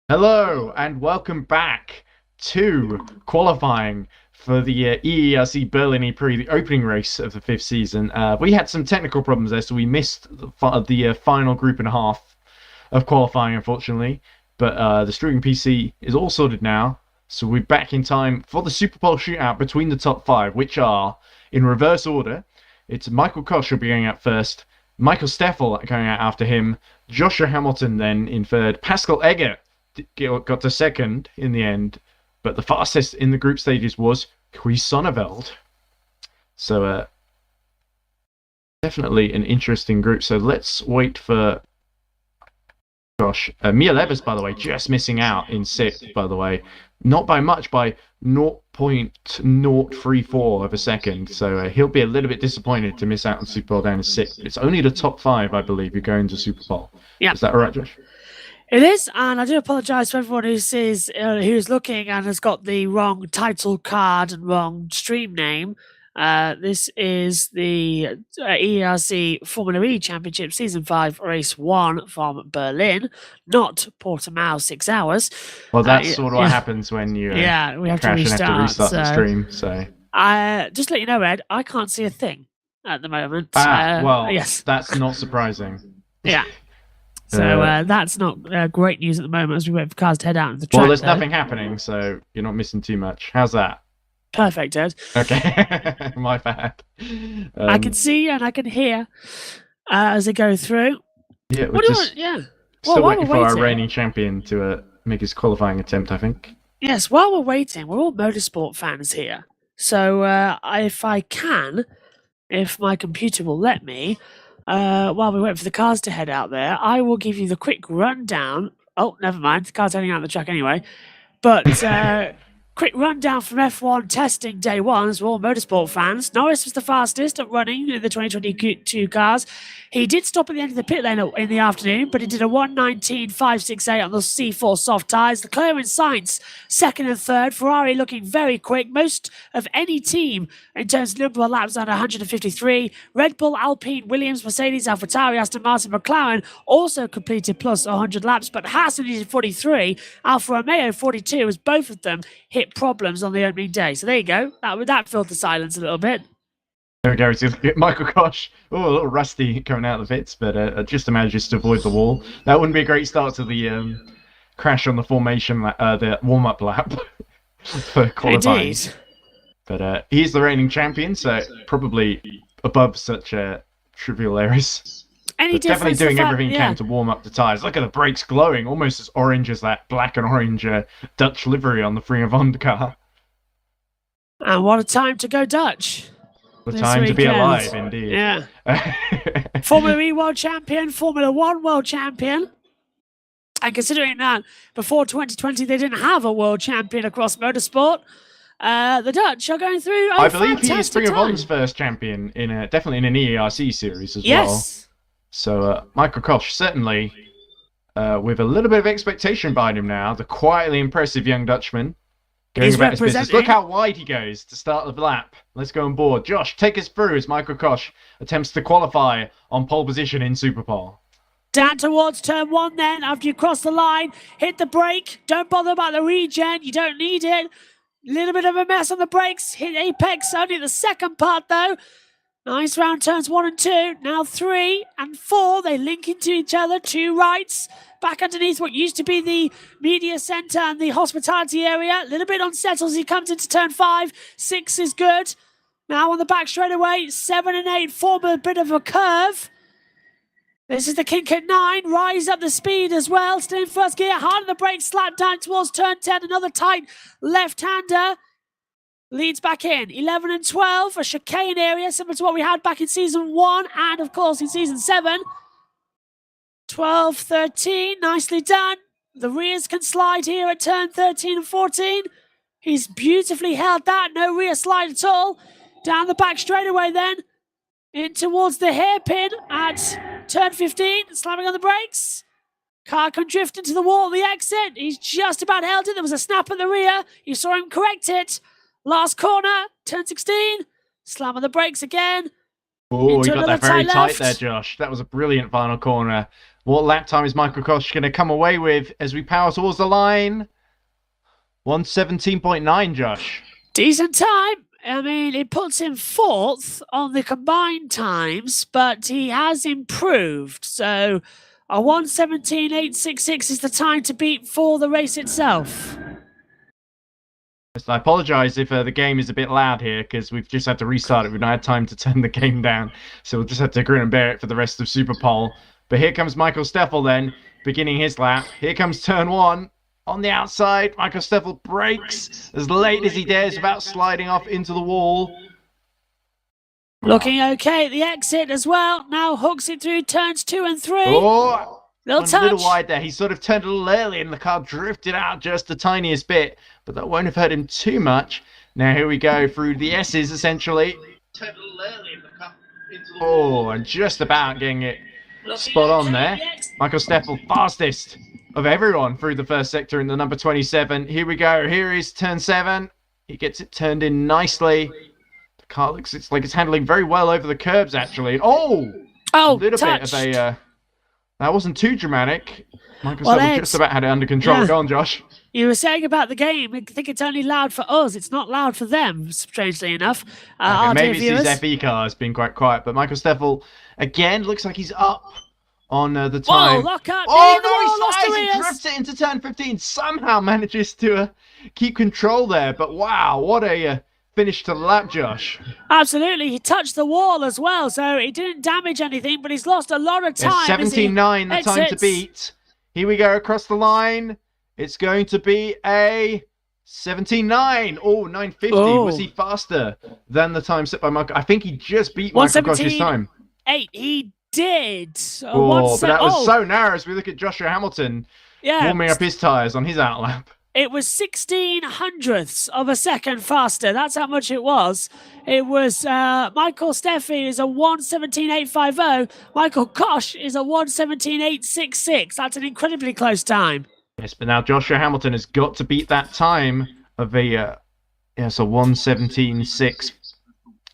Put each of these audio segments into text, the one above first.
Hello and welcome back to qualifying for the EERC Berlin E-Prix, the opening race of the fifth season. We had some technical problems there, so we missed the final group and a half of qualifying, unfortunately. But the streaming PC is all sorted now, so we're back in time for the Superpole shootout between the top five, which are in reverse order. It's Michael Koch will be going out first, Michael Steffel going out after him, Joshua Hamilton then in third, Pascal Egger got to second in the end, but the fastest in the group stages was Quies Sonneveld. So definitely an interesting group. So let's wait for Mia Levers, by the way, just missing out in sixth, by the way. Not by much, by 0.034 of a second. So he'll be a little bit disappointed to miss out on Super Bowl down to sixth. It's only the top five, I believe, who go into Super Bowl. Yeah. Is that all right, Josh? It is, and I do apologise to everyone who's looking and has got the wrong title card and wrong stream name. This is the EERC Formula E Championship Season 5 Race 1 from Berlin, not Portimao 6 hours. Well, that's sort of what happens when you we have to restart the stream. So just to let you know, Ed, I can't see a thing at the moment. Yes, that's not surprising. Yeah. So that's not great news at the moment as we wait for cars to head out into the track. Well, there's nothing happening, so you're not missing too much. How's that? Perfect, Ed. Okay, my bad. I can see and I can hear as they go through. Yeah, Still waiting for our reigning champion to make his qualifying attempt, I think. Yes, while we're waiting, we're all motorsport fans here. So if my computer will let me, while we wait for the cars to head out there, I will give you the quick rundown. Oh, never mind. The car's heading out of the track anyway. But quick rundown from F1 testing day one, as we're all motorsport fans. Norris was the fastest at running in the 2022 cars. He did stop at the end of the pit lane in the afternoon, but he did a 1:19.568 on the C4 soft tyres. Leclerc and Sainz, second and third. Ferrari looking very quick. Most of any team in terms of number of laps under 153. Red Bull, Alpine, Williams, Mercedes, AlphaTauri, Aston Martin, McLaren also completed plus 100 laps, but Haas needed 43. Alfa Romeo 42, as both of them hit problems on the opening day. So there you go. That filled the silence a little bit. There we go. Michael Koch, a little rusty coming out of the pits, but just manages to avoid the wall. That wouldn't be a great start to the crash on the formation, the warm-up lap for qualifying. Indeed. But he's the reigning champion, so probably above such trivial errors. Definitely doing everything he can to warm up the tyres. Look at the brakes glowing, almost as orange as that black and orange Dutch livery on the Free Avond car. And what a time to go Dutch. The time to be alive, indeed. Yeah. Formula E World Champion, Formula 1 World Champion. And considering that before 2020 they didn't have a world champion across motorsport, the Dutch are going through I believe he is Free Avond's first champion, definitely in an EERC series as well. So Michael Koch, certainly with a little bit of expectation behind him now, the quietly impressive young Dutchman. Going about his business. Look how wide he goes to start the lap. Let's go on board. Josh, take us through as Michael Koch attempts to qualify on pole position in Superpole. Down towards turn one then, after you cross the line, hit the brake. Don't bother about the regen, you don't need it. Little bit of a mess on the brakes, hit apex, only the second part though. Nice round turns 1 and 2, now 3 and 4, they link into each other, 2 rights. Back underneath what used to be the media centre and the hospitality area. A little bit unsettled as he comes into turn 5. 6 is good. Now on the back straight away. 7 and 8 form a bit of a curve. This is the kink at 9. Rise up the speed as well. Still in first gear. Hard on the brakes. Slap down towards turn 10. Another tight left-hander. Leads back in. 11 and 12. A chicane area similar to what we had back in Season 1 and, of course, in Season 7. 12, 13, nicely done. The rears can slide here at turn 13 and 14. He's beautifully held that, no rear slide at all. Down the back straightaway then, in towards the hairpin at turn 15, slamming on the brakes. Car can drift into the wall at the exit. He's just about held it. There was a snap at the rear. You saw him correct it. Last corner, turn 16, slam on the brakes again. Oh, you got that very tight there, Josh. That was a brilliant final corner. What lap time is Michael Koch going to come away with as we power towards the line? 1:17.9, Josh. Decent time. I mean, it puts him 4th on the combined times, but he has improved. So a 1:17.866 is the time to beat for the race itself. I apologise if the game is a bit loud here because we've just had to restart it. We've not had time to turn the game down. So we'll just have to grin and bear it for the rest of Superpole. But here comes Michael Steffel then, beginning his lap. Here comes turn 1. On the outside, Michael Steffel brakes as late as he dares without sliding off into the wall. Looking okay at the exit as well. Now hooks it through turns 2 and 3. Oh! Little A touch. little wide there. He sort of turned a little early and the car drifted out just the tiniest bit, but that won't have hurt him too much. Now here we go through the S's essentially. Turned a little early and the car into the wall. And just about getting it spot on there. Michael Steffel, fastest of everyone through the first sector in the number 27. Here we go. Here is turn 7. He gets it turned in nicely. The car looks like it's handling very well over the curbs actually. Oh! A little touch. bit of a... that wasn't too dramatic. Michael Steffel just about had it under control. Yeah. Go on, Josh. You were saying about the game, I think it's only loud for us. It's not loud for them, strangely enough. Okay, maybe it's his FE car has been quite quiet, but Michael Steffel, again, looks like he's up on the time. Whoa, lock up. Oh, no, he drifts it into turn 15. Somehow manages to keep control there. But wow, what a finish to the lap, Josh. Absolutely. He touched the wall as well, so he didn't damage anything, but he's lost a lot of time. 17.9, the time to beat. Here we go across the line. It's going to be a 17.9. Oh, 9.50. Oh. Was he faster than the time set by Michael? I think he just beat Michael Koch's time. 8. He did. Oh, but that was so narrow as we look at Joshua Hamilton warming up his tyres on his outlap. It was 16 hundredths of a second faster. That's how much it was. It was Michael Steffi is a 1:17.850. Michael Koch is a 1:17.866. That's an incredibly close time. Yes, but now Joshua Hamilton has got to beat that time of a so 1:17.6.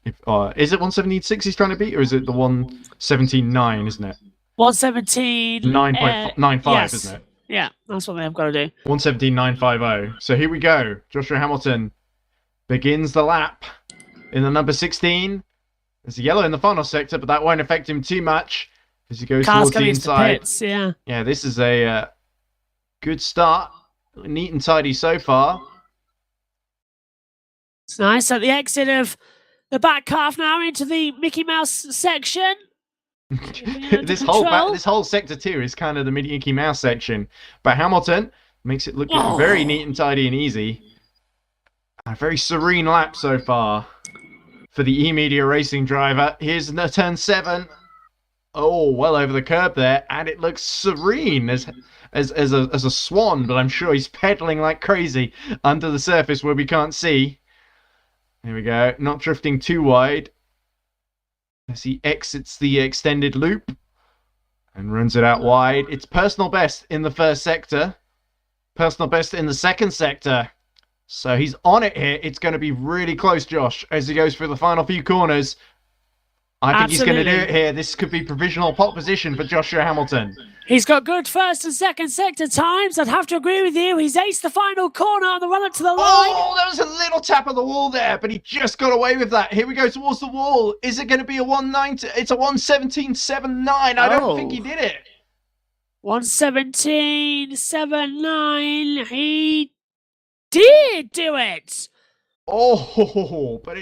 Is it 1:17.6 he's trying to beat, or is it the 1:17.9? Isn't it? 1:17.9.5, yes. Isn't it? Yeah, that's what they've got to do. 1:17.950. So here we go. Joshua Hamilton begins the lap in the number 16. There's a yellow in the final sector, but that won't affect him too much as he goes towards the inside. Pits, yeah. Yeah, this is a good start. Neat and tidy so far. It's nice at the exit of the back half now into the Mickey Mouse section. this whole sector 2 is kind of the Mickey Mouse section, but Hamilton makes it look very neat and tidy and easy. A very serene lap so far for the E-Media Racing driver. Here's turn 7. Oh, well over the curb there, and it looks serene as a swan, but I'm sure he's pedaling like crazy under the surface where we can't see. Here we go, not drifting too wide. As he exits the extended loop and runs it out wide. It's personal best in the first sector. Personal best in the second sector. So he's on it here. It's going to be really close, Josh, as he goes through the final few corners. I think he's going to do it here. This could be provisional pole position for Joshua Hamilton. He's got good first and second sector times. I'd have to agree with you. He's aced the final corner on the run up to the line. Oh, there was a little tap of the wall there, but he just got away with that. Here we go towards the wall. Is it going to be a 1:19? It's a 1:17.79. I don't think he did it. 1:17.79. He did do it. Oh, but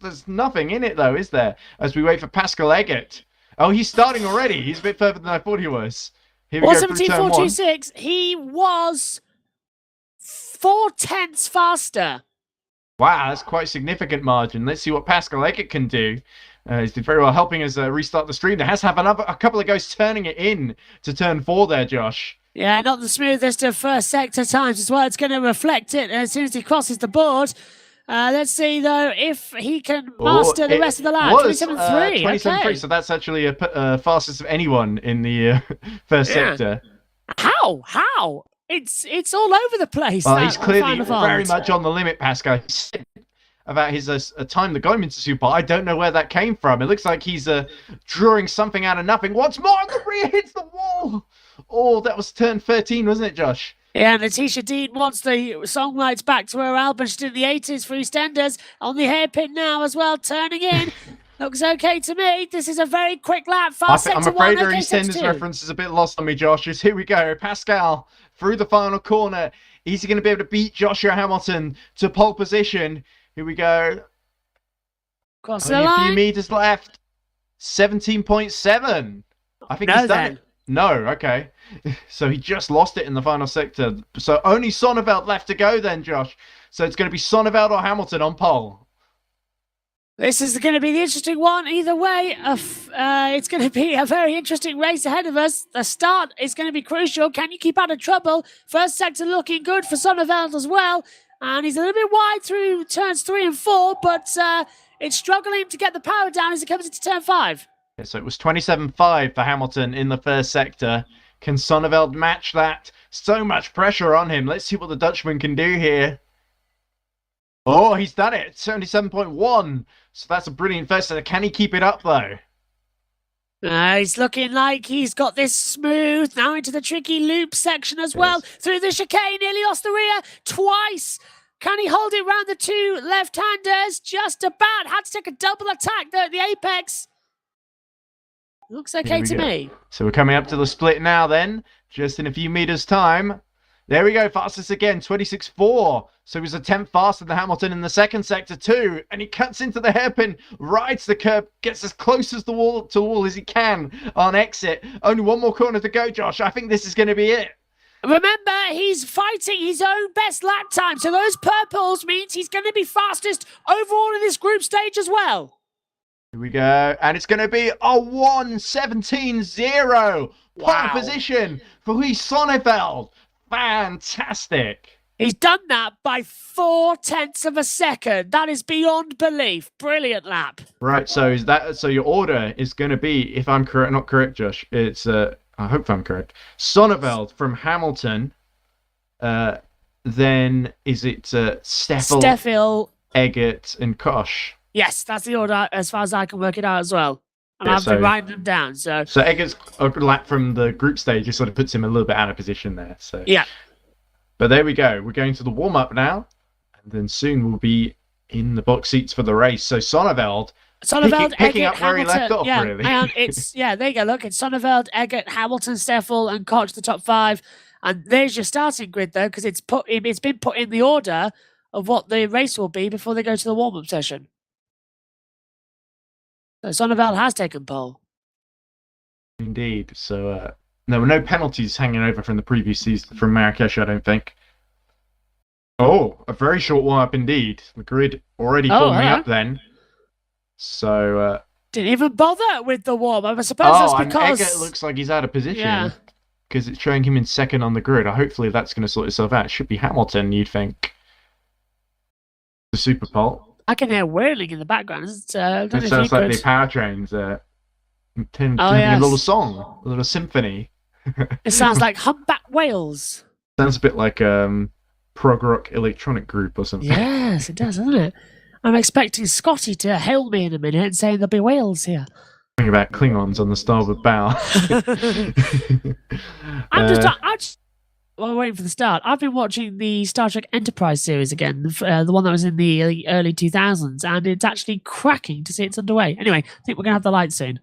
there's nothing in it though, is there? As we wait for Pascal Eggert. Oh, he's starting already. He's a bit further than I thought he was. Here we go through turn 1. 1:17.426. He was 0.4 faster. Wow, that's quite a significant margin. Let's see what Pascal Eggert can do. He's did very well helping us restart the stream. There has to have a couple of guys turning it in to turn 4 there, Josh. Yeah, not the smoothest of first sector times as well. It's going to reflect it as soon as he crosses the board. Let's see, though, if he can master the rest of the lap. 27.3. 27.3, okay. so that's actually a fastest of anyone in the first sector. How? It's all over the place. Well, he's clearly very much on the limit, Pascal. about his time that got him into Superpole. I don't know where that came from. It looks like he's drawing something out of nothing. Once more, the rear hits the wall. Oh, that was turn 13, wasn't it, Josh? Yeah, and Letitia Dean wants the song rights back to her album she did in the 80s for EastEnders on the hairpin now as well, turning in. Looks okay to me. This is a very quick lap. Fast I'm sector afraid one, our okay, EastEnders sector reference is a bit lost on me, Josh. Just here we go. Pascal through the final corner. Is he going to be able to beat Joshua Hamilton to pole position? Here we go. Cross the Only a few line. meters left. 17.7. I think No, he's done then. it. No, okay. So he just lost it in the final sector. So only Sonneveld left to go then, Josh. So it's going to be Sonneveld or Hamilton on pole. This is going to be the interesting one. Either way, it's going to be a very interesting race ahead of us. The start is going to be crucial. Can you keep out of trouble? First sector looking good for Sonneveld as well. And he's a little bit wide through turns 3 and 4, but it's struggling to get the power down as it comes into turn 5. Yeah, so it was 27.5 for Hamilton in the first sector. Can Sonneveld match that? So much pressure on him. Let's see what the Dutchman can do here. Oh, he's done it. 77.1. So that's a brilliant first sector. Can he keep it up, though? He's looking like he's got this smooth. Now into the tricky loop section as well. Through the chicane, nearly lost the rear twice. Can he hold it round the two left-handers? Just about. Had to take a double attack there at the apex. Looks okay to me. So we're coming up to the split now then. Just in a few meters' time. There we go. Fastest again. 26.4. So he was a tenth faster than Hamilton in the second sector too. And he cuts into the hairpin, rides the curb, gets as close as to the wall as he can on exit. Only one more corner to go, Josh. I think this is going to be it. Remember, he's fighting his own best lap time. So those purples means he's going to be fastest overall in this group stage as well. Here we go. And it's going to be a 1:17.0. Wow. Pole position for Louis Sonneveld. Fantastic. He's done that by 0.4 of a second. That is beyond belief. Brilliant lap. Right, so your order is going to be, if I'm correct, not correct, Josh. It's I hope I'm correct. Sonneveld from Hamilton. Then is it Steffel, Eggert, and Koch? Yes, that's the order as far as I can work it out as well. And I've been writing them down. So Eggert's a lap from the group stage just sort of puts him a little bit out of position there. So yeah. But there we go. We're going to the warm-up now. And then soon we'll be in the box seats for the race. So Sonneveld picking Eggert, up where Hamilton. he left off, yeah, really. And it's there you go. Look, it's Sonneveld, Eggert, Hamilton, Steffel, and Koch, the top 5. And there's your starting grid though, because it's been put in the order of what the race will be before they go to the warm-up session. So Sonneveld has taken pole. Indeed. So there were no penalties hanging over from the previous season from Marrakesh, I don't think. Oh, a very short warm-up indeed. The grid already forming up then. So didn't even bother with the warm-up. I suppose that's because Eggert looks like he's out of position because it's showing him in second on the grid. Hopefully that's going to sort itself out. It should be Hamilton, you'd think. The Superpole. I can hear whirling in the background. It sounds like the power trains having a little song, a little symphony. It sounds like Humpback Whales. Sounds a bit like prog rock electronic group or something. Yes, it does, doesn't it? I'm expecting Scotty to hail me in a minute and say there'll be whales here. Talking about Klingons on the starboard bow. While waiting for the start, I've been watching the Star Trek Enterprise series again, the one that was in the early 2000s, and it's actually cracking to see it's underway. Anyway, I think we're going to have the lights soon.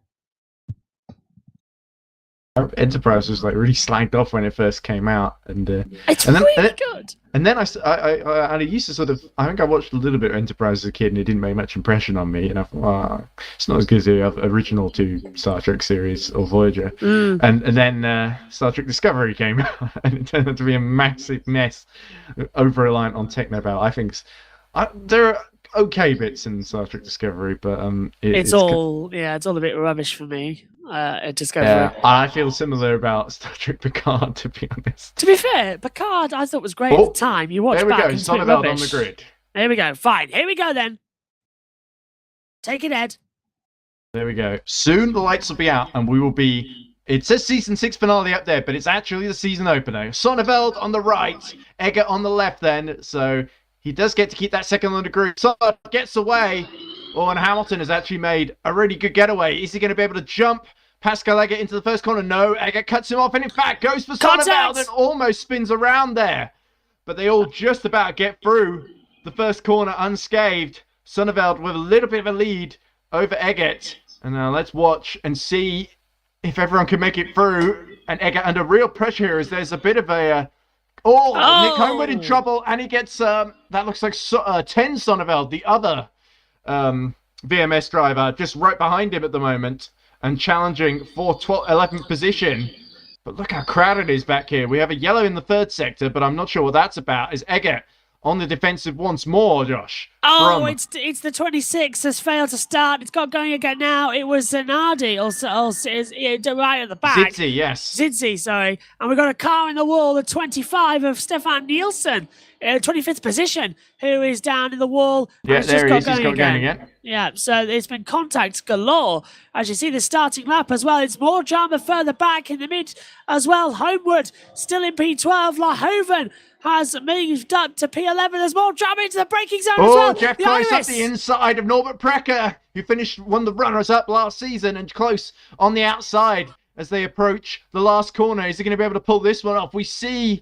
Enterprise was like really slagged off when it first came out, and it's really good. And then I used to I think I watched a little bit of Enterprise as a kid, and it didn't make much impression on me. And I thought, it's not as good as the original 2 Star Trek series or Voyager. And then Star Trek Discovery came out, and it turned out to be a massive mess, over reliant on technobabble. I think there are okay bits in Star Trek Discovery, but it's all a bit rubbish for me. Discovery. Yeah, I feel similar about Star Trek Picard, to be honest. To be fair, Picard I thought was great at the time. You watch back. There we go. Sonneveld on the grid. There we go. Fine. Here we go then. Take it, Ed. There we go. Soon the lights will be out, and we will be. It says season 6 finale up there, but it's actually the season opener. Sonneveld on the right, Eggert on the left. Then, so He does get to keep that second on the group. So gets away. Oh, and Hamilton has actually made a really good getaway. Is he going to be able to jump Pascal Eggert into the first corner? No, Eggert cuts him off and in fact goes for Sonneveld and almost spins around there. But they all just about get through the first corner unscathed. Sonneveld with a little bit of a lead over Eggert. And now let's watch and see if everyone can make it through. And Eggert under real pressure here as there's a bit of a... Nick Homewood in trouble, and he gets, that looks like 10 Sonneveld, the other VMS driver, just right behind him at the moment, and challenging for 11th position. But look how crowded it is back here. We have a yellow in the third sector, but I'm not sure what that's about. Is Eggert on the defensive once more, Josh? It's the 26 has failed to start. It's got going again now. It was Zanardi also right at the back. Zidzi, yes. Zidzi, sorry. And we've got a car in the wall, the 25 of Stefan Nielsen, 25th position, who is down in the wall. Yeah, there he is. He's got going again. Yeah, so it's been contact galore. As you see the starting lap as well, it's more drama further back in the mid as well. Homewood still in P12. Lahoven has moved up to P11. There's more drama into the braking zone as well. Jeff Close up the inside of Norbert Precker, who finished one of the runners-up last season, and Close on the outside as they approach the last corner. Is he going to be able to pull this one off? We see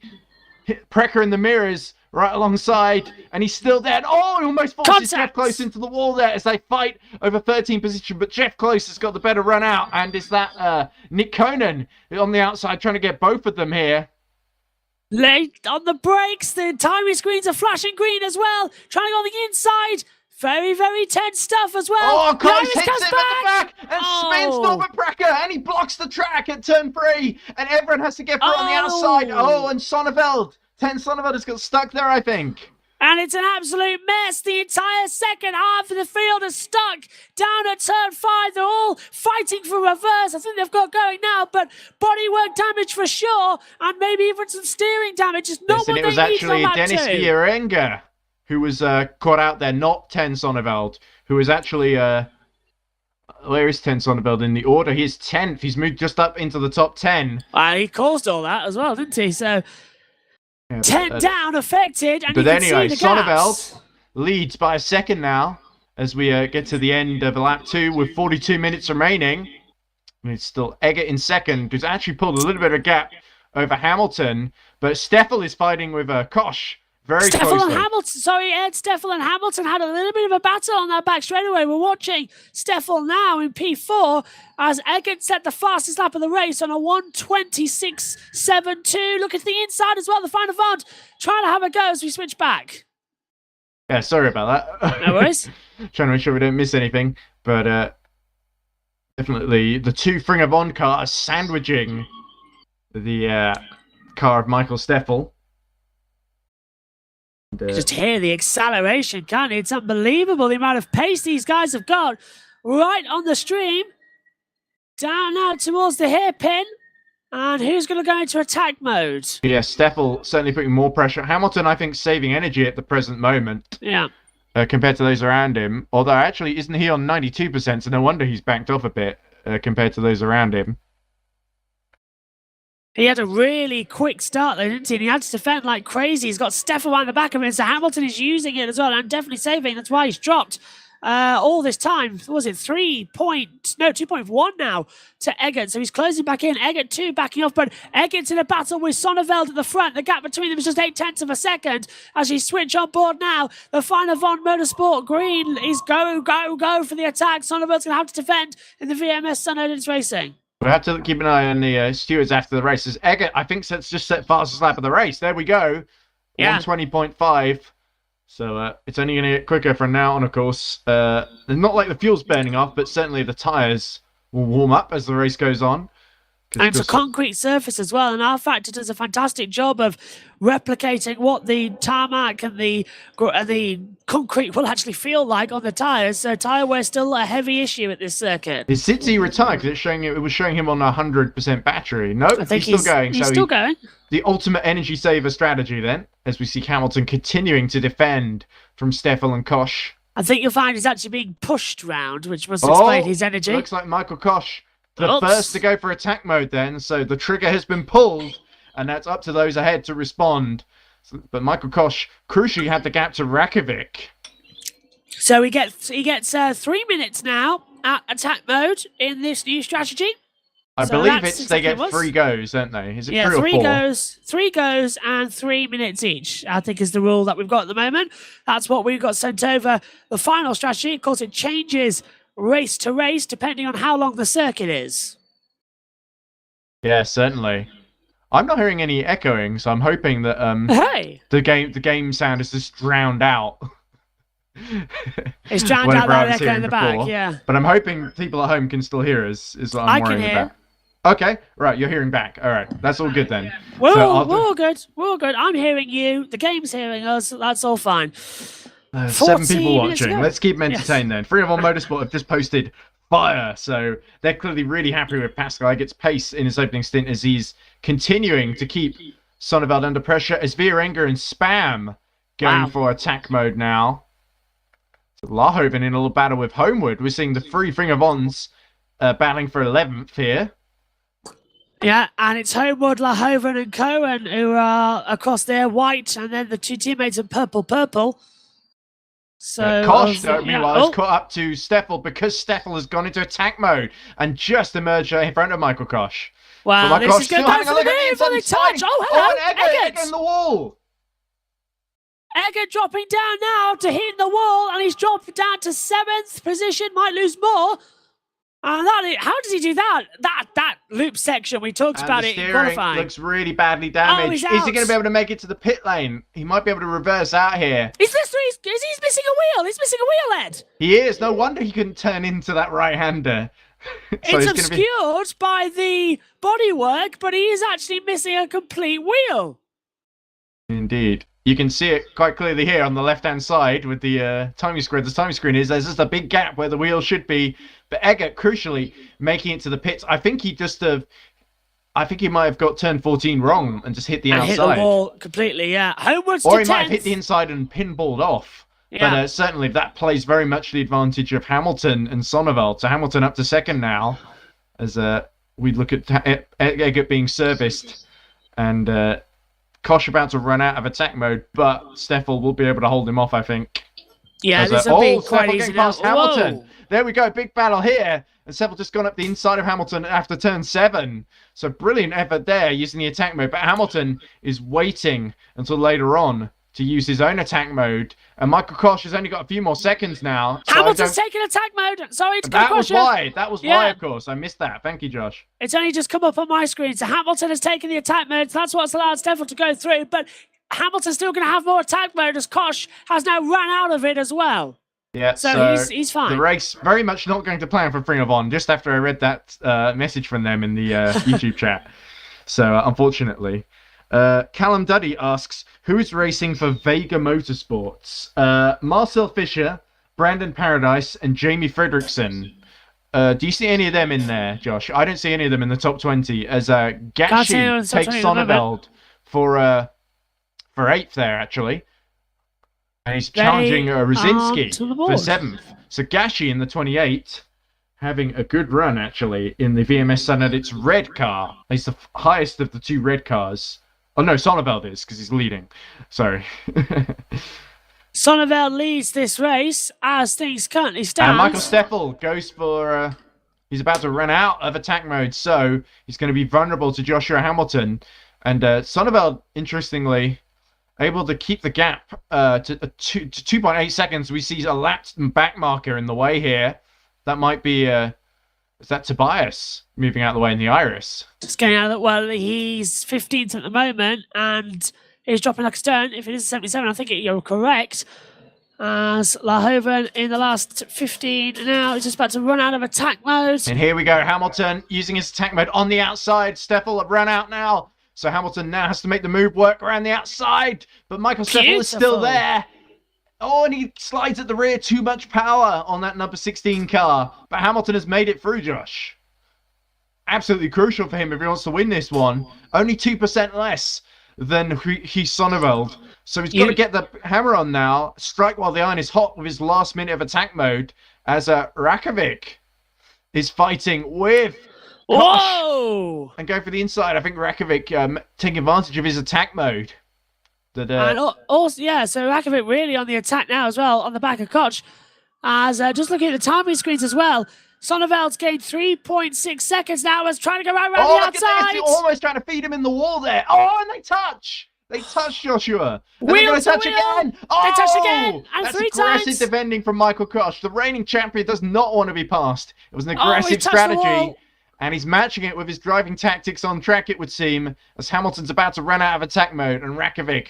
Precker in the mirrors right alongside, and he's still there. Oh, he almost forces Jeff Close into the wall there as they fight over 13th position, but Jeff Close has got the better run out, and is that Nick Conan on the outside trying to get both of them here. Late on the brakes, the timing screens are flashing green as well. Trying on the inside. Very, very tense stuff as well. Oh, Close hits him at the back and spins Norbert Precker, and he blocks the track at turn 3, and everyone has to get through on the outside. Oh, and Sonneveld, 10 Sonneveld has got stuck there, I think. And it's an absolute mess. The entire second half of the field is stuck down at turn 5. They're all fighting for reverse. I think they've got going now, but bodywork damage for sure, and maybe even some steering damage. It's not what they need. It was actually Dennis Vierenga who was caught out there, not 10 Sonneveld, who was actually... where is 10 Sonneveld in the order? He is 10th. He's moved just up into the top 10. He caused all that as well, didn't he? So... Yeah, 10 down, affected, and but you can anyway, see the gaps. Sonneveld leads by a second now as we get to the end of lap 2 with 42 minutes remaining. And it's still Eggert in second, who's actually pulled a little bit of a gap over Hamilton, but Steffel is fighting with Koch very closely. Ed Steffel and Hamilton had a little bit of a battle on that back straightaway. We're watching Steffel now in P4 as Eggert set the fastest lap of the race on a 1:26.72. Look at the inside as well. The final Vaunt trying to have a go as we switch back. Yeah, sorry about that. No worries. Trying to make sure we don't miss anything, but definitely the two Fringer Bond cars sandwiching the car of Michael Steffel. Just hear the acceleration, can't you? It's unbelievable the amount of pace these guys have got right on the stream. Down now towards the hairpin. And who's going to go into attack mode? Yeah, Steffel certainly putting more pressure. Hamilton, I think, saving energy at the present moment. Yeah. Compared to those around him. Although, actually, isn't he on 92%? So no wonder he's backed off a bit compared to those around him. He had a really quick start, though, didn't he? And he had to defend like crazy. He's got Steffel on the back of him, so Hamilton is using it as well, and definitely saving. That's why he's dropped all this time. What was it 2.1 now to Eggert? So he's closing back in. Eggert 2 backing off, but Eggert's in a battle with Sonneveld at the front. The gap between them is just 0.8 of a second as he switch on board now. The final Von Motorsport Green is go, go, go for the attack. Sonneveld's going to have to defend in the VMS Sun Odin's Racing. We'll have to keep an eye on the stewards after the race. As Eggert, I think, just set fastest lap of the race. There we go. Yeah. 1:20.5. So it's only going to get quicker from now on, of course. Not like the fuel's burning off, but certainly the tyres will warm up as the race goes on. And it's a concrete surface as well, and R-Factor does a fantastic job of replicating what the tarmac and the concrete will actually feel like on the tyres. So tyre wear is still a heavy issue at this circuit. Is Zidzi retired? Because it was showing him on a 100% battery. No, I think he's still going. He's still going. The ultimate energy saver strategy then, as we see Hamilton continuing to defend from Steffel and Koch. I think you'll find he's actually being pushed round, which must explain his energy. Looks like Michael Koch. The first to go for attack mode then, so the trigger has been pulled, and that's up to those ahead to respond. But Michael Koch crucially had the gap to Rakovic. So he gets 3 minutes now at attack mode in this new strategy. I believe they get 3 goes, don't they? Is it 3 or 4? 3 goes and 3 minutes each, I think is the rule that we've got at the moment. That's what we've got sent over. The final strategy, of course, it changes race to race depending on how long the circuit is. Yeah, certainly. I'm not hearing any echoing, so I'm hoping that the game sound is just drowned out. It's drowned out that echo in the back, yeah. But I'm hoping people at home can still hear us, is what I'm worrying about. Okay, right, you're hearing back. All right, that's all good then. We're all good. We're all good. I'm hearing you. The game's hearing us. That's all fine. 7 people watching. Let's keep them entertained then. Free of All Motorsport have just posted fire, so they're clearly really happy with Pascal Eggert's pace in his opening stint as he's continuing to keep Sonneveld under pressure as Vierenga and Spam going for attack mode now. So Lahoven in a little battle with Homewood. We're seeing the 3 Ring of Ons battling for 11th here. Yeah, and it's Homewood, Lahoven and Cohen who are across there, white, and then the 2 teammates in purple. So Koch, meanwhile, has caught up to Steffel because Steffel has gone into attack mode and just emerged in front of Michael Koch. Wow, this is going to go for the move for the touch. Oh, hello, Eggert in the wall. Eggert dropping down now to hit the wall, and he's dropped down to 7th position, might lose more. And how does he do that? That loop section, we talked about it in qualifying. Looks really badly damaged. Is he going to be able to make it to the pit lane? He might be able to reverse out here. He's missing a wheel. He's missing a wheel, Ed. He is. No wonder he couldn't turn into that right-hander. So it's obscured by the bodywork, but he is actually missing a complete wheel. Indeed. You can see it quite clearly here on the left-hand side with the timing screen. The timing screen there's just a big gap where the wheel should be. But Eggert, crucially, making it to the pits. I think he might have got turn 14 wrong and just hit the outside. Hit the wall completely, yeah. Homewards or to he 10th. might have hit the inside and pinballed off. Yeah. But certainly that plays very much the advantage of Hamilton and Sonneveld. So Hamilton up to 2nd now as we look at Eggert being serviced. And Koch about to run out of attack mode, but Steffel will be able to hold him off, I think. Yeah, this will be quite easy now. Hamilton. There we go, big battle here. And Steffel just gone up the inside of Hamilton after turn 7. So brilliant effort there using the attack mode. But Hamilton is waiting until later on to use his own attack mode. And Michael Koch has only got a few more seconds now. So Hamilton's taking attack mode. Sorry to That was why. That was why, of course. I missed that. Thank you, Josh. It's only just come up on my screen. So Hamilton has taken the attack mode. That's what's allowed Steffel to go through. But Hamilton's still going to have more attack mode as Koch has now run out of it as well. Yeah, so he's fine. The race very much not going to plan for Ring of On, just after I read that message from them in the YouTube chat. So, unfortunately. Callum Duddy asks, who is racing for Vega Motorsports? Marcel Fischer, Brandon Paradise, and Jamie Fredrickson. Do you see any of them in there, Josh? I don't see any of them in the top 20, as Gachi takes Sonneveld for 8th there, actually. And he's challenging Rosinski for 7th. So Gashi in the 28, having a good run, actually, in the VMS Sun at its red car. He's the highest of the 2 red cars. Oh, no, Sonneveld is, because he's leading. Sorry. Sonneveld leads this race as things currently stand. And Michael Steffel goes for... he's about to run out of attack mode, so he's going to be vulnerable to Joshua Hamilton. And Sonneveld, interestingly... able to keep the gap to 2.8 seconds. We see a lapped back marker in the way here. That might be, is that Tobias moving out of the way in the Iris? Just getting out of the, well, he's 15th at the moment, and he's dropping like a stone. If it is 77, I think you're correct. As Lahoven in the last 15 now is just about to run out of attack mode. And here we go, Hamilton using his attack mode on the outside. Steffel have run out now. So Hamilton now has to make the move work around the outside. But Michael Steffel is still there. Oh, and he slides at the rear. Too much power on that number 16 car. But Hamilton has made it through, Josh. Absolutely crucial for him if he wants to win this one. Only 2% less than Sonneveld. So he's got to get the hammer on now. Strike while the iron is hot with his last minute of attack mode. As Rakovic is fighting with... Whoa! And go for the inside. I think Rakovic taking advantage of his attack mode. That, And also, yeah, so Rakovic really on the attack now as well, on the back of Koch. As just looking at the timing screens as well, Sonneveld's gained 3.6 seconds now as trying to go right around the look at outside. this. He's almost trying to feed him in the wall there. Oh, and they touch. They touch Joshua. And they're going to touch again. Oh, they touched again. And that's 3 aggressive times. defending from Michael Koch. The reigning champion does not want to be passed. It was an aggressive strategy. And he's matching it with his driving tactics on track, it would seem, as Hamilton's about to run out of attack mode. And Rakovic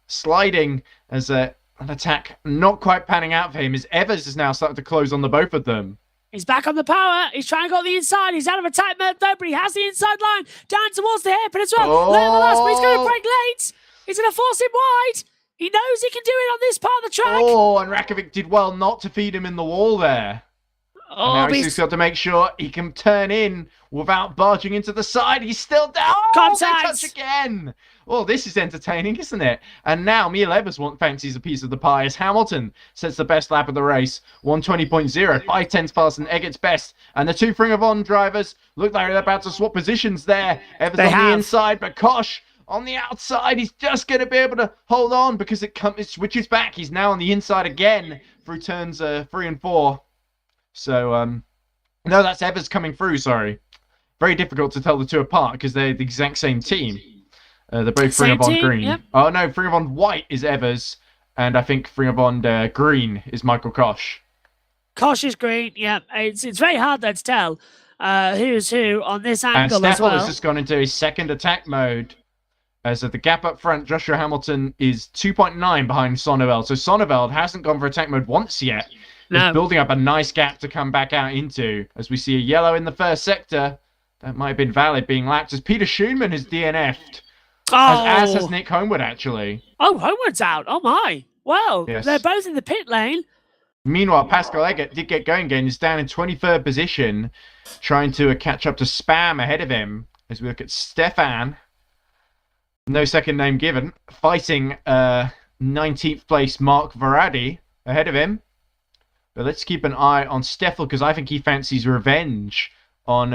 sliding as an attack not quite panning out for him, as Evers is now starting to close on the both of them. He's back on the power. He's trying to go on the inside. He's out of attack mode though, but he has the inside line down towards the hairpin as well. Late on the last, but he's going to break late. He's going to force him wide. He knows he can do it on this part of the track. Oh, and Rakovic did well not to feed him in the wall there. Oh, and now he's just got to make sure he can turn in without barging into the side. He's still down. Contact. They touch again. Oh, this is entertaining, isn't it? And now Mia Evers fancies a piece of the pie as Hamilton sets the best lap of the race. 120.0, 5 tenths faster than Eggett's best. And the two Ring of Honor drivers look like they're about to swap positions there. Evers the inside, but Koch on the outside. He's just going to be able to hold on because it switches back. He's now on the inside again through turns 3 and 4. So, no, that's Evers coming through, sorry. Very difficult to tell the two apart because they're the exact same team. They're both Ring of Honor green. Yep. Oh, no, Ring of Honor white is Evers, and I think Ring of Honor green is Michael Koch. Koch is green, yeah. It's very hard, though, to tell who's who on this angle and as well. And has just gone into his second attack mode. So the gap up front, Joshua Hamilton is 2.9 behind Sonneveld. So Sonneveld hasn't gone for attack mode once yet. No. He's building up a nice gap to come back out into. As we see a yellow in the first sector. That might have been valid being lapped as Peter Schoenman has DNF'd. As has Nick Homewood, actually. Oh, Homewood's out. Oh, my. Well, yes. They're both in the pit lane. Meanwhile, Pascal Eggert did get going again. He's down in 23rd position, trying to catch up to Spam ahead of him. As we look at Stefan, no second name given, fighting 19th place Mark Varadi ahead of him. But let's keep an eye on Steffel because I think he fancies revenge on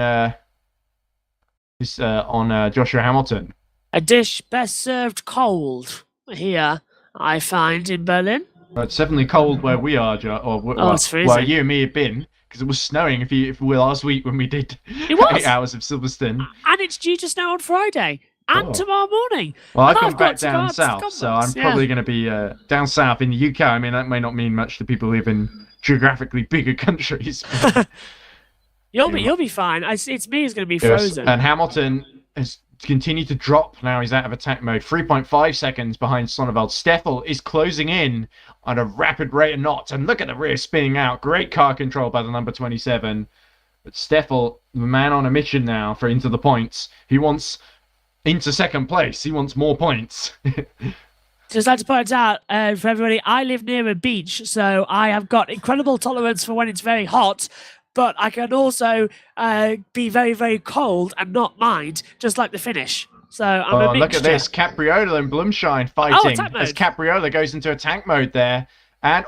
Joshua Hamilton. A dish best served cold here, I find, in Berlin. Well, it's definitely cold where we are, it's freezing. Where you and me have been, because it was snowing if we were last week when we did 8 hours of Silverstone. And it's due to snow on Friday and tomorrow morning. Well, I've gone back down south, so I'm probably going to be down south in the UK. I mean, that may not mean much to people who live in geographically bigger countries. You'll be fine. It's me who's going to be frozen. And Hamilton has continued to drop. Now he's out of attack mode. 3.5 seconds behind Sonneveld. Steffel is closing in at a rapid rate of knots. And look at the rear spinning out. Great car control by the number 27. But Steffel, the man on a mission now for into the points. He wants into second place. He wants more points. Just like to point out for everybody, I live near a beach, so I have got incredible tolerance for when it's very hot. But I can also be very, very cold and not mind, just like the finish. So I'm a mixture. Look at this. Capriola and Blumshine fighting as Capriola goes into attack mode there. And,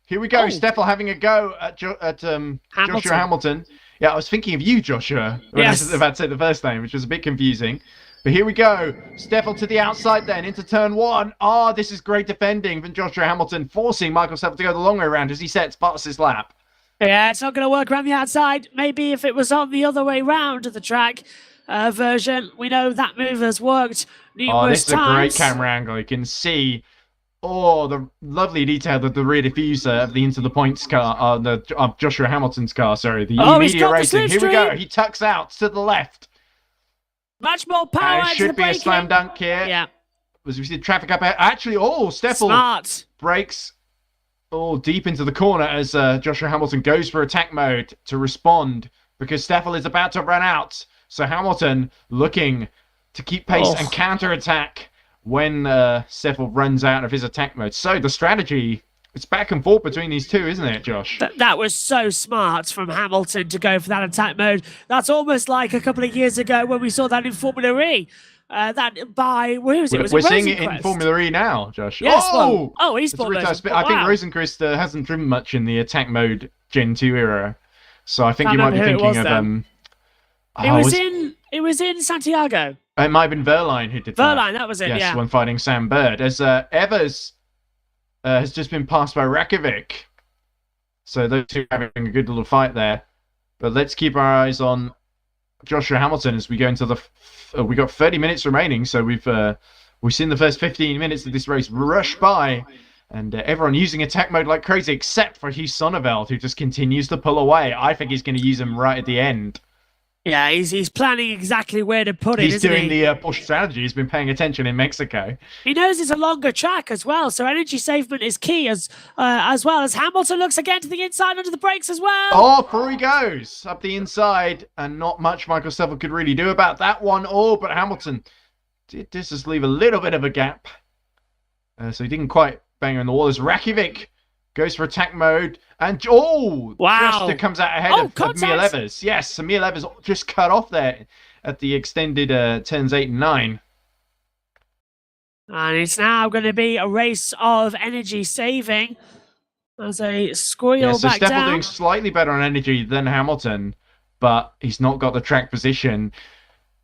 here we go. Steffel having a go at Joshua Hamilton. Yeah, I was thinking of you, Joshua, when I was about to say the first name, which was a bit confusing. But here we go. Steffel to the outside then, into turn 1. This is great defending from Joshua Hamilton, forcing Michael Steffel to go the long way around as he sets fastest lap. Yeah, it's not going to work around the outside. Maybe if it was on the other way round of the track version, we know that move has worked numerous times. This is a great camera angle. You can see, the lovely detail of the rear diffuser of the Into the Points car, of Joshua Hamilton's car, sorry. The immediate racing. Here we go. He tucks out to the left. Much more power. And it should be a slam dunk here. Yeah. As we see the traffic up ahead. Actually, Steffel breaks deep into the corner as Joshua Hamilton goes for attack mode to respond because Steffel is about to run out. So Hamilton looking to keep pace and counter-attack when Steffel runs out of his attack mode. So the strategy, it's back and forth between these two, isn't it, Josh? That was so smart from Hamilton to go for that attack mode. That's almost like a couple of years ago when we saw that in Formula E. We're seeing it in Formula E now, Josh. Yes, eSport. I think Rosenquist hasn't driven much in the attack mode Gen 2 era, so I think you might be thinking of it was in Santiago. It might have been Verline who did that. Verline, that was it, yes, yeah. when fighting Sam Bird. As Evers has just been passed by Rakovic. So those two are having a good little fight there. But let's keep our eyes on Joshua Hamilton as we go into the... we got 30 minutes remaining, so we've seen the first 15 minutes of this race rush by. And everyone using attack mode like crazy, except for Hugh Sonneveld, who just continues to pull away. I think he's going to use him right at the end. Yeah, he's planning exactly where to put it, He's isn't doing he? the Porsche strategy. He's been paying attention in Mexico. He knows it's a longer track as well, so energy savement is key as well as Hamilton looks again to the inside under the brakes as well. Oh, through he goes up the inside, and not much Michael Steffel could really do about that one. Oh, but Hamilton did just leave a little bit of a gap, so he didn't quite bang on the wall. As Rakovic goes for attack mode, and wow, just comes out ahead of Emil Evers. Yes, Emil Evers just cut off there at the extended turns 8 and 9. And it's now going to be a race of energy saving as they squeal so back Steffel down. doing slightly better on energy than Hamilton, but he's not got the track position.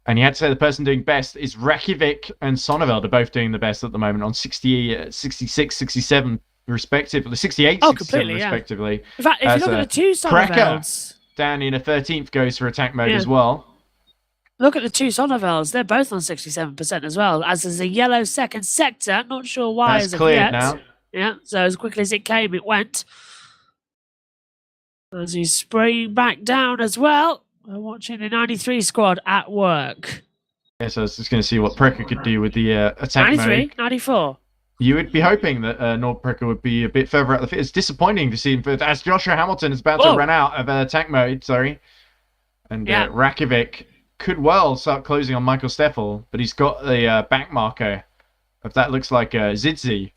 And you had to say the person doing best is Rakovic and Sonneveld are both doing the best at the moment on 60, 66, 67 respectively, 68, 67 respectively. Yeah. In fact, if you look at the two Sonnevelds, down in a 13th goes for attack mode as well. Look at the two Sonnevelds; they're both on 67% as well. As there's a yellow second sector, not sure why. That's cleared now. Yeah, so as quickly as it came, it went. As he's spraying back down as well. We're watching the 93 squad at work. Yeah, so I was just going to see what Precker could do with the attack 93, mode. 94. You would be hoping that Nord Precker would be a bit further out the field. It's disappointing to see him, as Joshua Hamilton is about to run out of attack mode, and Rakovic could well start closing on Michael Steffel, but he's got the back marker of that looks like Zidzi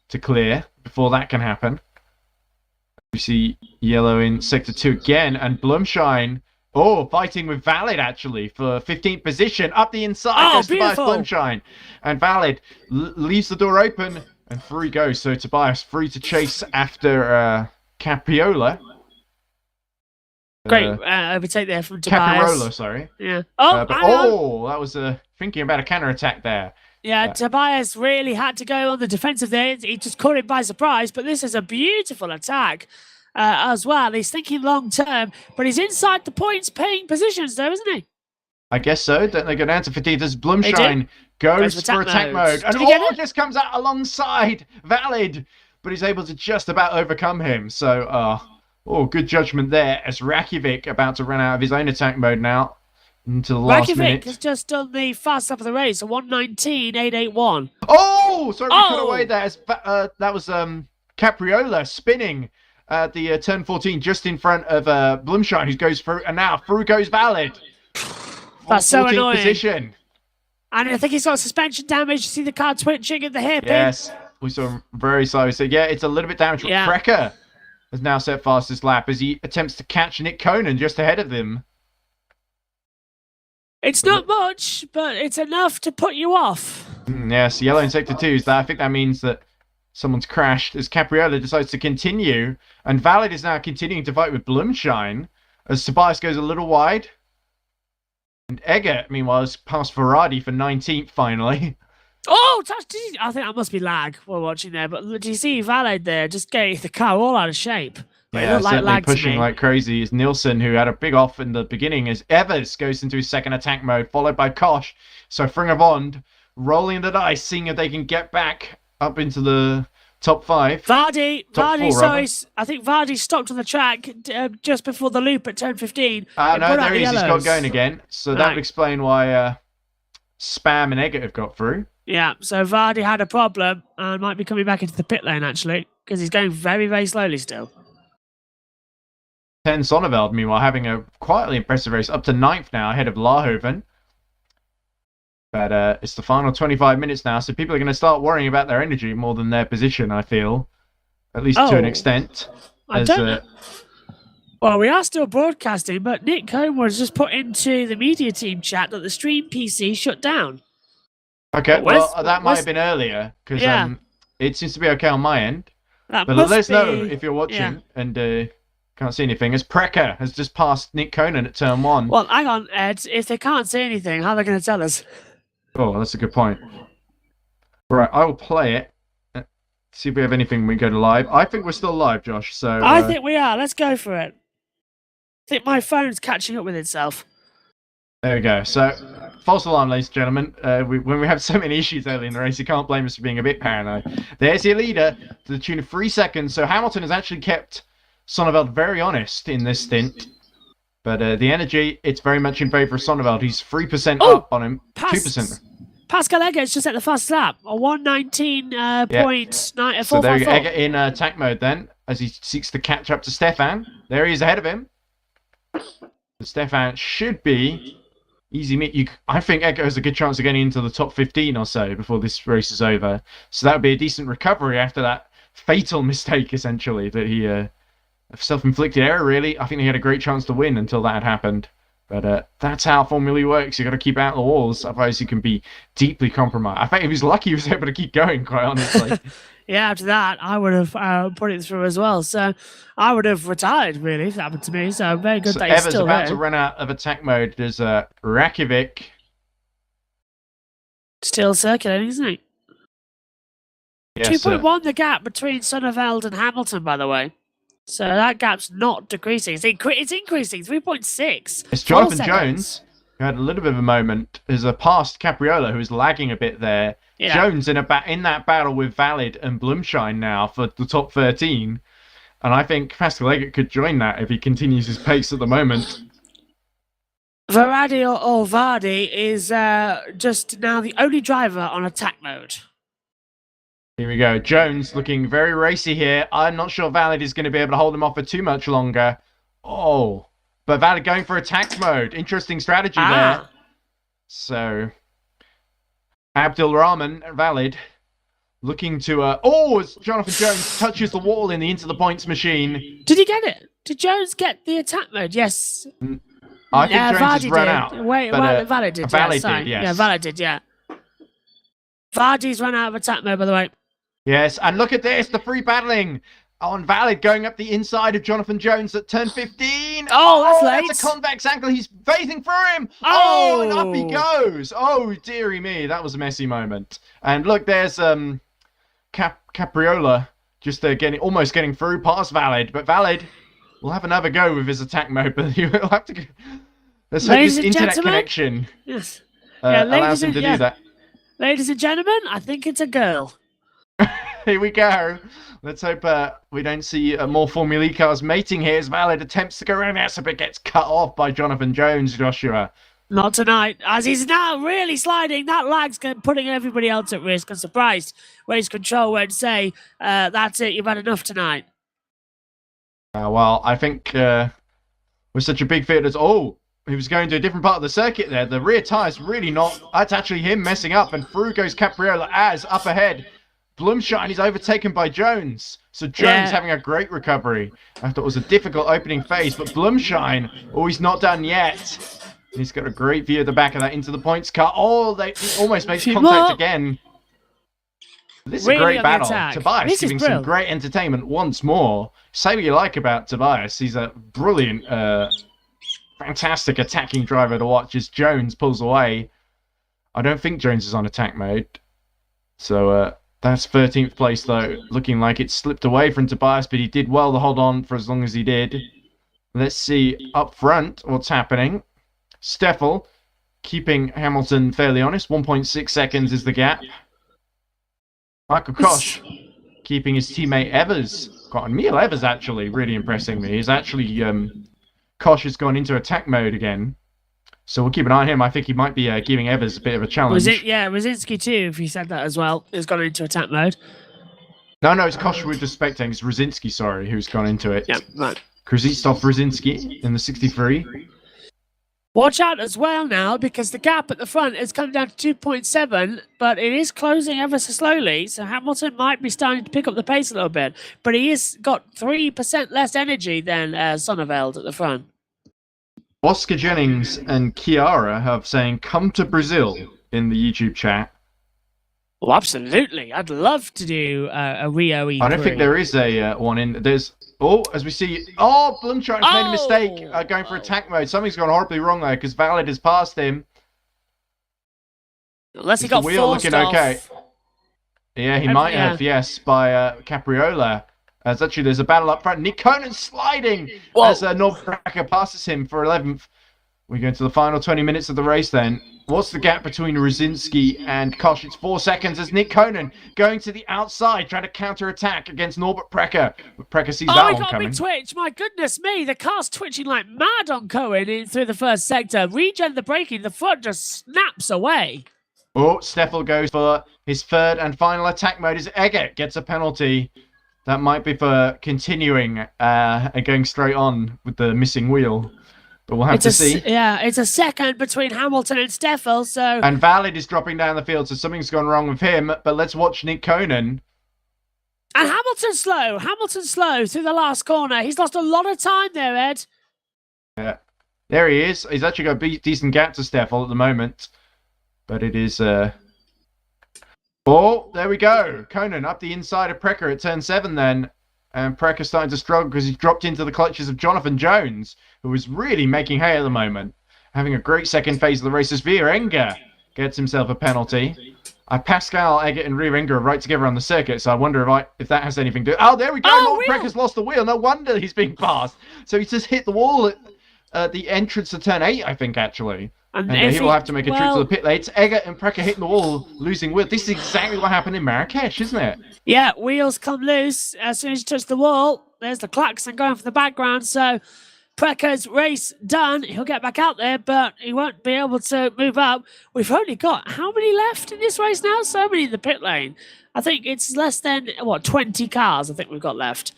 to clear before that can happen. We see yellow in sector 2 again, and Blumschein fighting with Valid actually for 15th position up the inside. Goes Tobias Blumschein, and Valid leaves the door open and through he goes. So Tobias free to chase after Capriola. Great overtake there from Tobias. Capirola, sorry. Yeah. That was thinking about a counter-attack there. Yeah, Tobias really had to go on the defensive there. He just caught it by surprise, but this is a beautiful attack as well. He's thinking long-term, but he's inside the points-paying positions though, isn't he? I guess so. Don't they go down to 15th as Blumschein goes for attack mode. And just comes out alongside Valid, but he's able to just about overcome him. So, good judgment there as Rakovic about to run out of his own attack mode now into the last minute. Rakovic has just done the fast lap of the race, a 1:19.881. Oh, sorry, we cut away there. That was Capriola spinning at the turn 14 just in front of Blumschein, who goes through, and now through goes Valid. That's so annoying. Position. And I think he's got suspension damage. You see the car twitching at the hairpin. Yes, we saw him very slowly. So yeah, it's a little bit damaged. Yeah. Precker has now set fastest lap as he attempts to catch Nick Conan just ahead of him. It's not much, but it's enough to put you off. Yes, yellow in sector 2. So I think that means that someone's crashed as Capriola decides to continue. And Valid is now continuing to fight with Blumschein as Tobias goes a little wide. And Egger, meanwhile, has passed Ferrari for 19th finally. Oh, I think that must be lag we're watching there. But do you see Valid there just getting the car all out of shape? Yeah, certainly pushing like crazy. It's Nielsen who had a big off in the beginning as Evers goes into his second attack mode, followed by Kosh. So Fringavond rolling the dice, seeing if they can get back up into the top 5. Vardy, sorry, I think Vardy stopped on the track just before the loop at turn 15. No, there he is. He's got going again. So that would explain why Spam and Egger have got through. Yeah, so Vardy had a problem and might be coming back into the pit lane, actually, because he's going very, very slowly still. 10 Sonneveld, meanwhile, having a quietly impressive race up to 9th now, ahead of Lahoven. But it's the final 25 minutes now, so people are going to start worrying about their energy more than their position, I feel. At least to an extent. I don't know. Well, we are still broadcasting, but Nick Cohn was just put into the media team chat that the stream PC shut down. Okay, that might have been earlier, because it seems to be okay on my end. But let us know if you're watching and can't see anything, as Precker has just passed Nick Conan at turn 1. Well, hang on, Ed. If they can't see anything, how are they going to tell us? Oh, that's a good point. Right, I will play it. See if we have anything when we go to live. I think we're still live, Josh. So I think we are. Let's go for it. I think my phone's catching up with itself. there we go. So, false alarm, ladies and gentlemen. When we have so many issues early in the race, you can't blame us for being a bit paranoid. There's your leader to the tune of 3 seconds. So Hamilton has actually kept Sonneveld very honest in this stint. But the energy, it's very much in favour of Sonneveld. He's 3% up on him. 2%. Pascal Eggert's just at the fast lap. A 119.9. So there you go. Eggert in attack mode then, as he seeks to catch up to Stefan. There he is ahead of him. Stefan should be easy meet. I think Eggert has a good chance of getting into the top 15 or so before this race is over. So that would be a decent recovery after that fatal mistake, essentially, that he self-inflicted error, really. I think he had a great chance to win until that had happened. But that's how Formula E works. You've got to keep out the walls, otherwise you can be deeply compromised. I think if he's lucky, he was able to keep going, quite honestly. Yeah, after that, I would have put it through as well. So I would have retired, really, if that happened to me. So very good that he's Ever's still about there. to run out of attack mode. There's Rakovic. Still circulating, isn't he? Yes, 2.1 the gap between Sonneveld and Hamilton, by the way. So that gap's not decreasing. It's increasing. 3.6. It's Jonathan Jones, who had a little bit of a moment, is past Capriola, who is lagging a bit there. Yeah. Jones in that battle with Valid and Blumschein now for the top 13. And I think Pascal Eggert could join that if he continues his pace at the moment. Varadi or Vardy is just now the only driver on attack mode. Here we go. Jones looking very racy here. I'm not sure Valid is going to be able to hold him off for too much longer. Oh, but Valid going for attack mode. Interesting strategy there. So, Abdul Rahman, Valid, looking to... as Jonathan Jones touches the wall in the into the points machine. Did he get it? Did Jones get the attack mode? Yes. I think Jones has run out. Valid did. Valid did, yes. Yeah, Valid did, yeah. Vardy's run out of attack mode, by the way. Yes, and look at this, the free battling on Valid going up the inside of Jonathan Jones at turn 15. Oh, that's late. That's a convex angle. He's phasing through him. And up he goes. Oh, dearie me. That was a messy moment. And look, there's Capriola just almost getting through past Valid. But Valid will have another go with his attack mode, but he'll have to go. Let's hope this internet connection allows him to do that. Ladies and gentlemen, I think it's a girl. Here we go. Let's hope we don't see more Formula E cars mating here as Valid attempts to go around the outside, but gets cut off by Jonathan Jones, Joshua. Not tonight, as he's now really sliding. That lag's putting everybody else at risk. I'm surprised race control won't say, that's it, you've had enough tonight. Well, I think with such a big field as... he was going to a different part of the circuit there. The rear tyre's really not... That's actually him messing up, and through goes Capriola as up ahead. Blumschein is overtaken by Jones. So Jones having a great recovery. I thought it was a difficult opening phase, but Blumschein, he's not done yet. He's got a great view of the back of that into the points car. They almost makes contact again. This is a great battle. Tobias giving some great entertainment once more. Say what you like about Tobias. He's a brilliant, fantastic attacking driver to watch as Jones pulls away. I don't think Jones is on attack mode. So, that's 13th place, though. Looking like it slipped away from Tobias, but he did well to hold on for as long as he did. Let's see up front what's happening. Steffel keeping Hamilton fairly honest. 1.6 seconds is the gap. Michael Koch keeping his teammate Evers. Emil Evers actually really impressing me. He's actually... Koch has gone into attack mode again. So we'll keep an eye on him. I think he might be giving Evers a bit of a challenge. Rosinski too, if he said that as well, has gone into attack mode. No, it's Koch we're just spectating. It's Rosinski, sorry, who's gone into it. Yeah, right. Krzysztof Rosinski in the 63. Watch out as well now, because the gap at the front is coming down to 2.7, but it is closing ever so slowly, so Hamilton might be starting to pick up the pace a little bit, but he has got 3% less energy than Sonneveld at the front. Oscar Jennings and Chiara have saying, come to Brazil in the YouTube chat. Well, absolutely. I'd love to do a Rio E3. I don't think there is a one in... There's... as we see... Blumschein made a mistake going for attack mode. Something's gone horribly wrong there because Valid has passed him. Unless he Is the got wheel forced looking off. okay? Yeah, he might have, yes, by Capriola. As actually, there's a battle up front. Nick Conan sliding as Norbert Pracker passes him for 11th. We go into the final 20 minutes of the race then. What's the gap between Rosinski and Kosh? It's 4 seconds as Nick Conan going to the outside, trying to counter-attack against Norbert Pracker. But Pracker sees that one he got coming. a big twitch. My goodness me. The car's twitching like mad on Cohen in through the first sector. Regen the braking. The foot just snaps away. Oh, Steffel goes for his third and final attack mode as Eggert gets a penalty. That might be for continuing and going straight on with the missing wheel. But we'll have to see. Yeah, it's a second between Hamilton and Steffel, so... And Valid is dropping down the field, so something's gone wrong with him. But let's watch Nick Conan. And Hamilton's slow. Hamilton's slow through the last corner. He's lost a lot of time there, Ed. Yeah. There he is. He's actually got a decent gap to Steffel at the moment. But it is... Oh, there we go. Conan up the inside of Precker at turn 7 then. And Precker's starting to struggle because he's dropped into the clutches of Jonathan Jones, who is really making hay at the moment. Having a great second phase of the race as Vierenga gets himself a penalty. Pascal, Eggert and Vierenga are right together on the circuit, so I wonder if that has anything to do... Oh, there we go! Oh, Precker's lost the wheel. No wonder he's being passed. So he just hit the wall at the entrance to turn 8, I think, actually. And he will have to make a trip to the pit lane. It's Eggert and Precker hitting the wall, losing wheel. This is exactly what happened in Marrakesh, isn't it? Yeah, wheels come loose as soon as you touch the wall. There's the klaxon going for the background. So Precker's race done. He'll get back out there, but he won't be able to move up. We've only got how many left in this race now? So many in the pit lane. I think it's less than, 20 cars I think we've got left.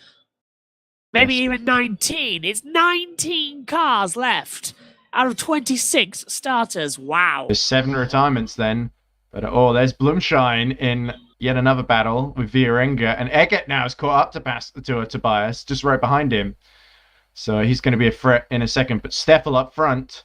Maybe even 19. It's 19 cars left out of 26 starters. Wow. There's 7 retirements then. But there's Blumschein in yet another battle with Vierenga. And Eggert now is caught up to Tobias, just right behind him. So he's going to be a threat in a second. But Steffel up front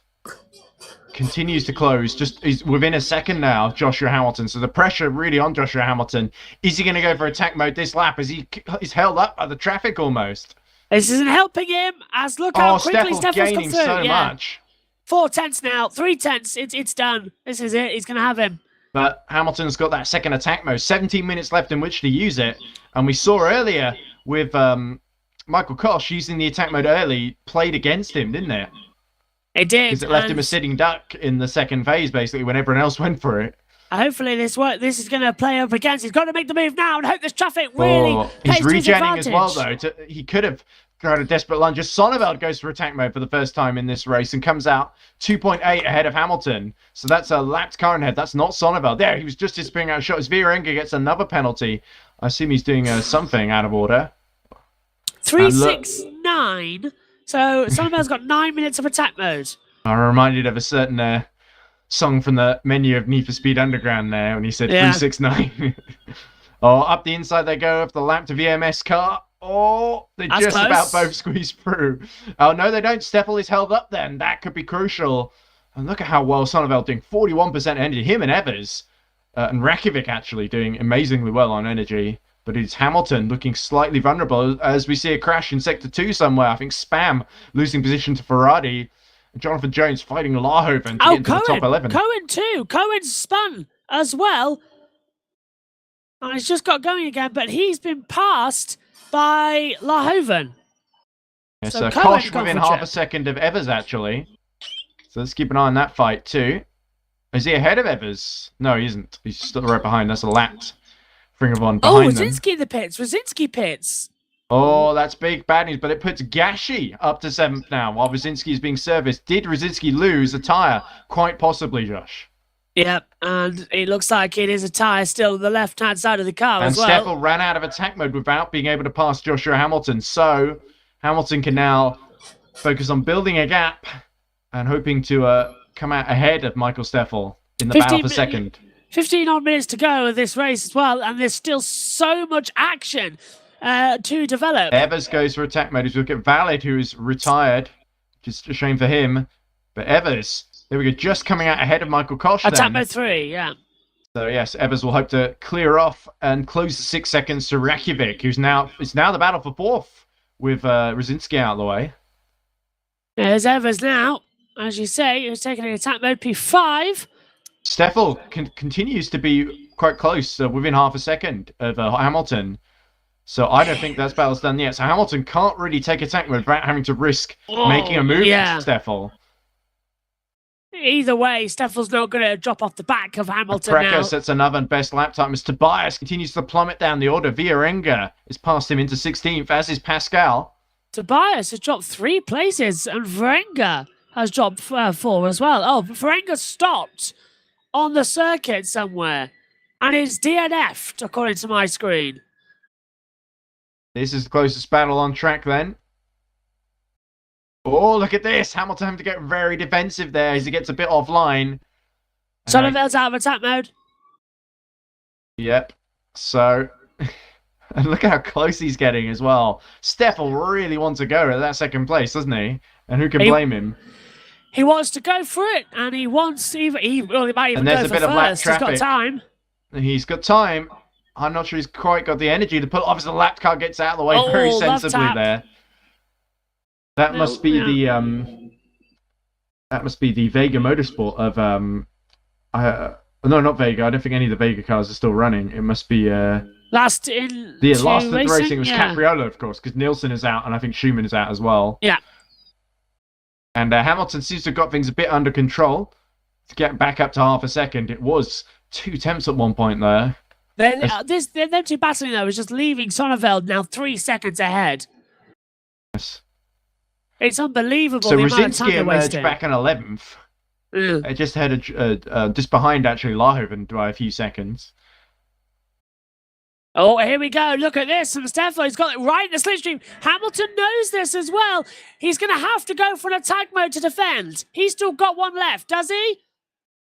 continues to close. He's within a second now of Joshua Hamilton. So the pressure really on Joshua Hamilton. Is he going to go for attack mode this lap? He's held up by the traffic almost. This isn't helping him. As look how quickly Steffel's gaining come through. So much. 4 tenths now, 3 tenths. It's done. This is it. He's going to have him. But Hamilton's got that second attack mode. 17 minutes left in which to use it. And we saw earlier with Michael Kosh using the attack mode early, played against him, didn't it? It did. Because it left him a sitting duck in the second phase, basically, when everyone else went for it. Hopefully this is going to play up against. He's got to make the move now and hope this traffic really he's regenning as well, though. He could have tried a desperate lunge. Sonneveld goes for attack mode for the first time in this race and comes out 2.8 ahead of Hamilton. So that's a lapped car ahead. That's not Sonneveld. There, he was just disappearing out of shot. As Vierenga gets another penalty. I assume he's doing something out of order. 369. So Sonneveld's got 9 minutes of attack mode. I'm reminded of a certain song from the menu of Need for Speed Underground there when he said 369. Up the inside they go of the lap to VMS car. They That's just close. about both squeeze through. Oh, no, they don't. Steffel is held up then. That could be crucial. And look at how well Sonneveld doing. 41% energy. Him and Evers. And Rakovic actually doing amazingly well on energy. But it's Hamilton looking slightly vulnerable as we see a crash in Sector 2 somewhere. I think Spam losing position to Ferrari. Jonathan Jones fighting Lahoven to get into the top 11. Cohen too. Cohen's spun as well. He's just got going again, but he's been passed by Lahoven. Yeah, so Kosh within half a second of Evers, actually. So let's keep an eye on that fight, too. Is he ahead of Evers? No, he isn't. He's still right behind. That's a lapped Fringavon behind them. Rosinski in the pits. Rosinski pits. That's big bad news, but it puts Gashi up to 7th now while Rosinski is being serviced. Did Rosinski lose a tyre? Quite possibly, Josh. Yep, and it looks like it is a tyre still on the left-hand side of the car as well. And Steffel ran out of attack mode without being able to pass Joshua Hamilton. So Hamilton can now focus on building a gap and hoping to come out ahead of Michael Steffel in the battle for second. 15 odd minutes to go of this race as well, and there's still so much action to develop. Evers goes for attack mode. As we look at Valid, who is retired, which is a shame for him. But Evers, there we go, just coming out ahead of Michael Kosh then. Attack mode 3, yeah. So yes, Evers will hope to clear off and close the 6 seconds to Rakovic, who's now the battle for 4th with Rosinski out of the way. There's Evers now, as you say, who's taking an attack mode P5. Steffel continues to be quite close, within half a second of Hamilton. So I don't think that battle's done yet. So Hamilton can't really take attack mode without having to risk making a move to Steffel. Either way, Steffel's not going to drop off the back of Hamilton now. Precker sets another best lap time as Tobias continues to plummet down the order. Vierenga is past him into 16th, as is Pascal. Tobias has dropped 3 places, and Vierenga has dropped 4 as well. Oh, Vierenga stopped on the circuit somewhere, and is DNF'd, according to my screen. This is the closest battle on track then. Oh, look at this. Hamilton having to get very defensive there as he gets a bit offline. Sonnenveld's out of attack mode. Yep. So, and look at how close he's getting as well. Steffel really wants to go at that second place, doesn't he? And who can blame him? He wants to go for it, and he wants he might even go for first. He's got time. He's got time. I'm not sure he's quite got the energy to pull. Obviously, the lap car gets out of the way very sensibly there. That must be the Vega Motorsport of no, not Vega. I don't think any of the Vega cars are still running. It must be last in the racing was Capriola, of course, because Nielsen is out and I think Schumann is out as well. Yeah. And Hamilton seems to have got things a bit under control to get back up to half a second. It was 2 tenths at one point there. Them two battling though is just leaving Sonnenveld now 3 seconds ahead. Yes. It's unbelievable. So Rosinski emerged back in 11th. It just had just behind actually Lahoven by a few seconds. Oh, here we go. Look at this. And Steffel, he's got it right in the slipstream. Hamilton knows this as well. He's going to have to go for an attack mode to defend. He's still got 1 left, does he?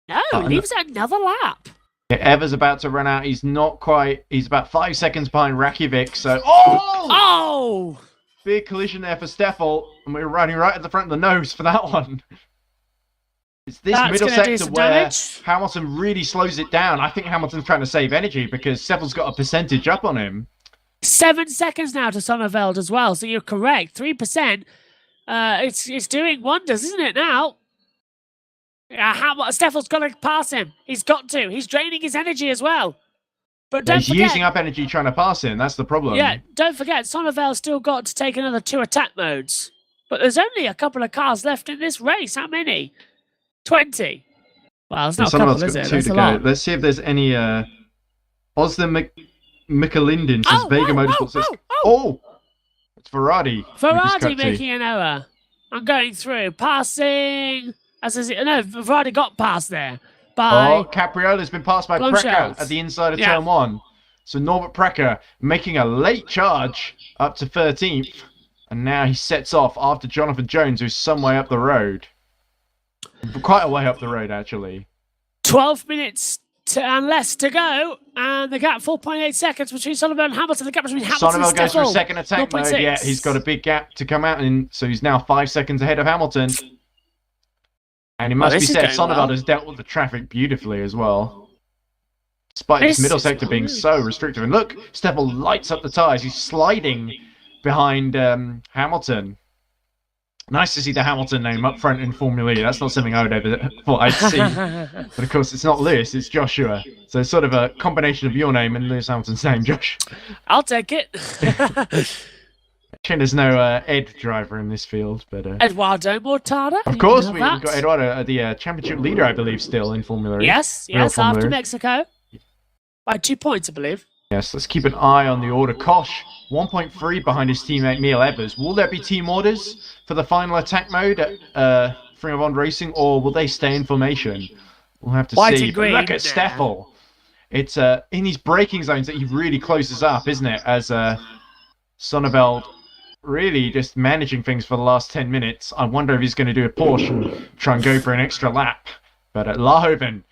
No, he leaves another lap. Yeah, Ever's about to run out. He's not quite. He's about 5 seconds behind Rakovic. So, oh! Big collision there for Steffel, and we're running right at the front of the nose for that one. It's this middle sector where Hamilton really slows it down. I think Hamilton's trying to save energy because Steffel's got a percentage up on him. 7 seconds now to Sonnenveld as well, so you're correct. 3%. It's doing wonders, isn't it now? Steffel's got to pass him. He's got to. He's draining his energy as well. But don't forget, using up energy trying to pass him. That's the problem. Yeah, don't forget, Sonnenveld's still got to take another 2 attack modes. But there's only a couple of cars left in this race. How many? 20. Well, it's not a couple, is it? That's a lot. Let's see if there's any... Osler McAlinden says Vega Motorsport says... Oh! It's Ferrari. Ferrari making an error. I'm going through. Passing... No, Ferrari got past there. Capriola's been passed by Precker at the inside of turn 1. So Norbert Precker making a late charge up to 13th. And now he sets off after Jonathan Jones, who's some way up the road. Quite a way up the road, actually. 12 minutes and less to go. And the gap, 4.8 seconds between Sonnenveld and Hamilton. The gap between Hamilton and Sonnenveld goes for a second attack mode. Yeah, he's got a big gap to come out in. So he's now 5 seconds ahead of Hamilton. And it must be said, Sonnenveld has dealt with the traffic beautifully as well. Despite this middle sector being so restrictive. And look, Steffel lights up the tyres. He's sliding behind Hamilton. Nice to see the Hamilton name up front in Formula E. That's not something I would ever thought I'd see. But of course, it's not Lewis, it's Joshua. So it's sort of a combination of your name and Lewis Hamilton's name, Josh. I'll take it. There's no Ed driver in this field, but... Eduardo Mortada. Of course, we've got Eduardo, the championship leader, I believe, still in Formula E. Yes, after Mexico. By 2 points, I believe. Yes, let's keep an eye on the order. Kosh, 1.3 behind his teammate Neil Evers. Will there be team orders for the final attack mode at Ring of Honor Racing, or will they stay in formation? We'll have to see. But look at Steffel. It's in these braking zones that he really closes up, isn't it? As Sonnenveld really just managing things for the last 10 minutes. I wonder if he's going to do a Porsche and try and go for an extra lap. But Lahoven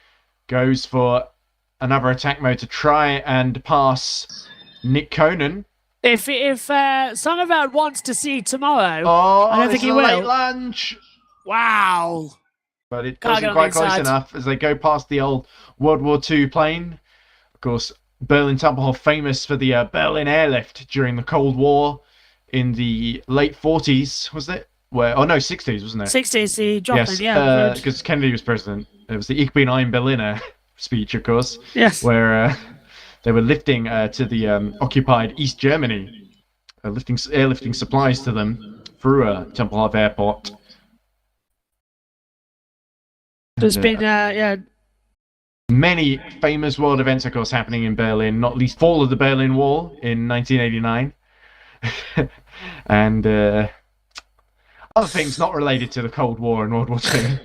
goes for another attack mode to try and pass Nick Conan. If Sonnenveld wants to see tomorrow, I don't think he will. Late lunge. Wow. But it doesn't quite close enough as they go past the old World War II plane. Of course, Berlin Tempelhof famous for the Berlin airlift during the Cold War in the late 40s, was it? where, oh no, 60s, wasn't it? 60s, the dropping, Yes, yeah. because Kennedy was president. It was the Ich bin ein Berliner speech, of course. Yes. Where they were lifting to the occupied East Germany, airlifting supplies to them through Tempelhof Airport. There's been, yeah. Many famous world events, of course, happening in Berlin, not least fall of the Berlin Wall in 1989. And other things not related to the Cold War and World War II.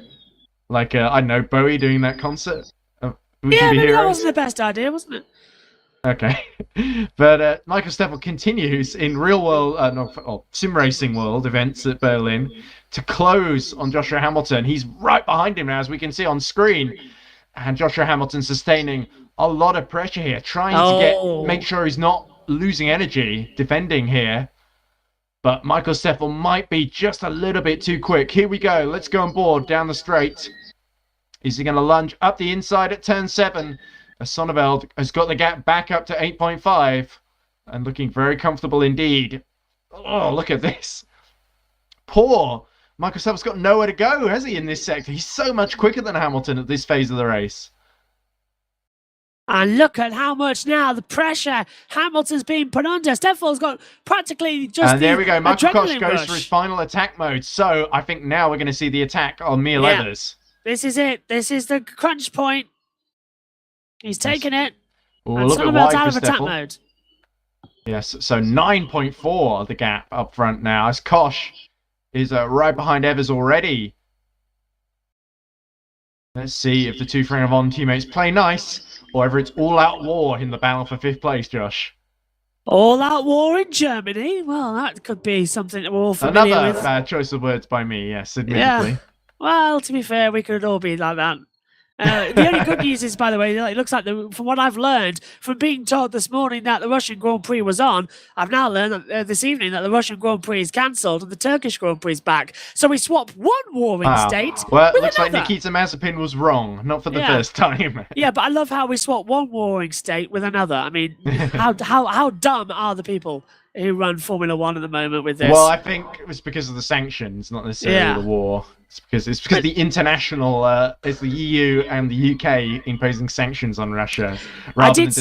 Like, I don't know, Bowie doing that concert. Yeah, maybe that wasn't the best idea, wasn't it? Okay. But Michael Steffel continues in real world, sim racing world events at Berlin to close on Joshua Hamilton. He's right behind him now, as we can see on screen. And Joshua Hamilton sustaining a lot of pressure here, trying to make sure he's not losing energy defending here. But Michael Steffel might be just a little bit too quick. Here we go. Let's go on board down the straight. Is he going to lunge up the inside at turn 7? Sonneveld has got the gap back up to 8.5 and looking very comfortable indeed. Oh, look at this. Poor Michael Steffel's got nowhere to go, has he, in this sector? He's so much quicker than Hamilton at this phase of the race. And look at how much now the pressure Hamilton's being put under. Steffel's got practically just and there we go. Michael Koch goes rush for his final attack mode. So I think now we're going to see the attack on Mia Leathers. This is it. This is the crunch point. He's taken it. Ooh, and Sonneveld's out of attack mode. Yes, so 9.4 the gap up front now as Koch is right behind Evers already. Let's see if the two Frank Von teammates play nice or whether it's all-out war in the battle for 5th place, Josh. All-out war in Germany? Well, that could be something that we're all familiar with. Another bad choice of words by me, yes, admittedly. Yeah. Well, to be fair, we could all be like that. The only good news is, by the way, it looks like, from what I've learned, from being told this morning that the Russian Grand Prix was on, I've now learned this evening that the Russian Grand Prix is cancelled and the Turkish Grand Prix is back. So we swap one warring state well, with it looks another. like Nikita Mazepin was wrong, not for the first time. Yeah, but I love how we swap one warring state with another. I mean, how dumb are the people who run Formula One at the moment with this? Well, I think it was because of the sanctions, not necessarily the war. It's because the international, it's the EU and the UK imposing sanctions on Russia. I did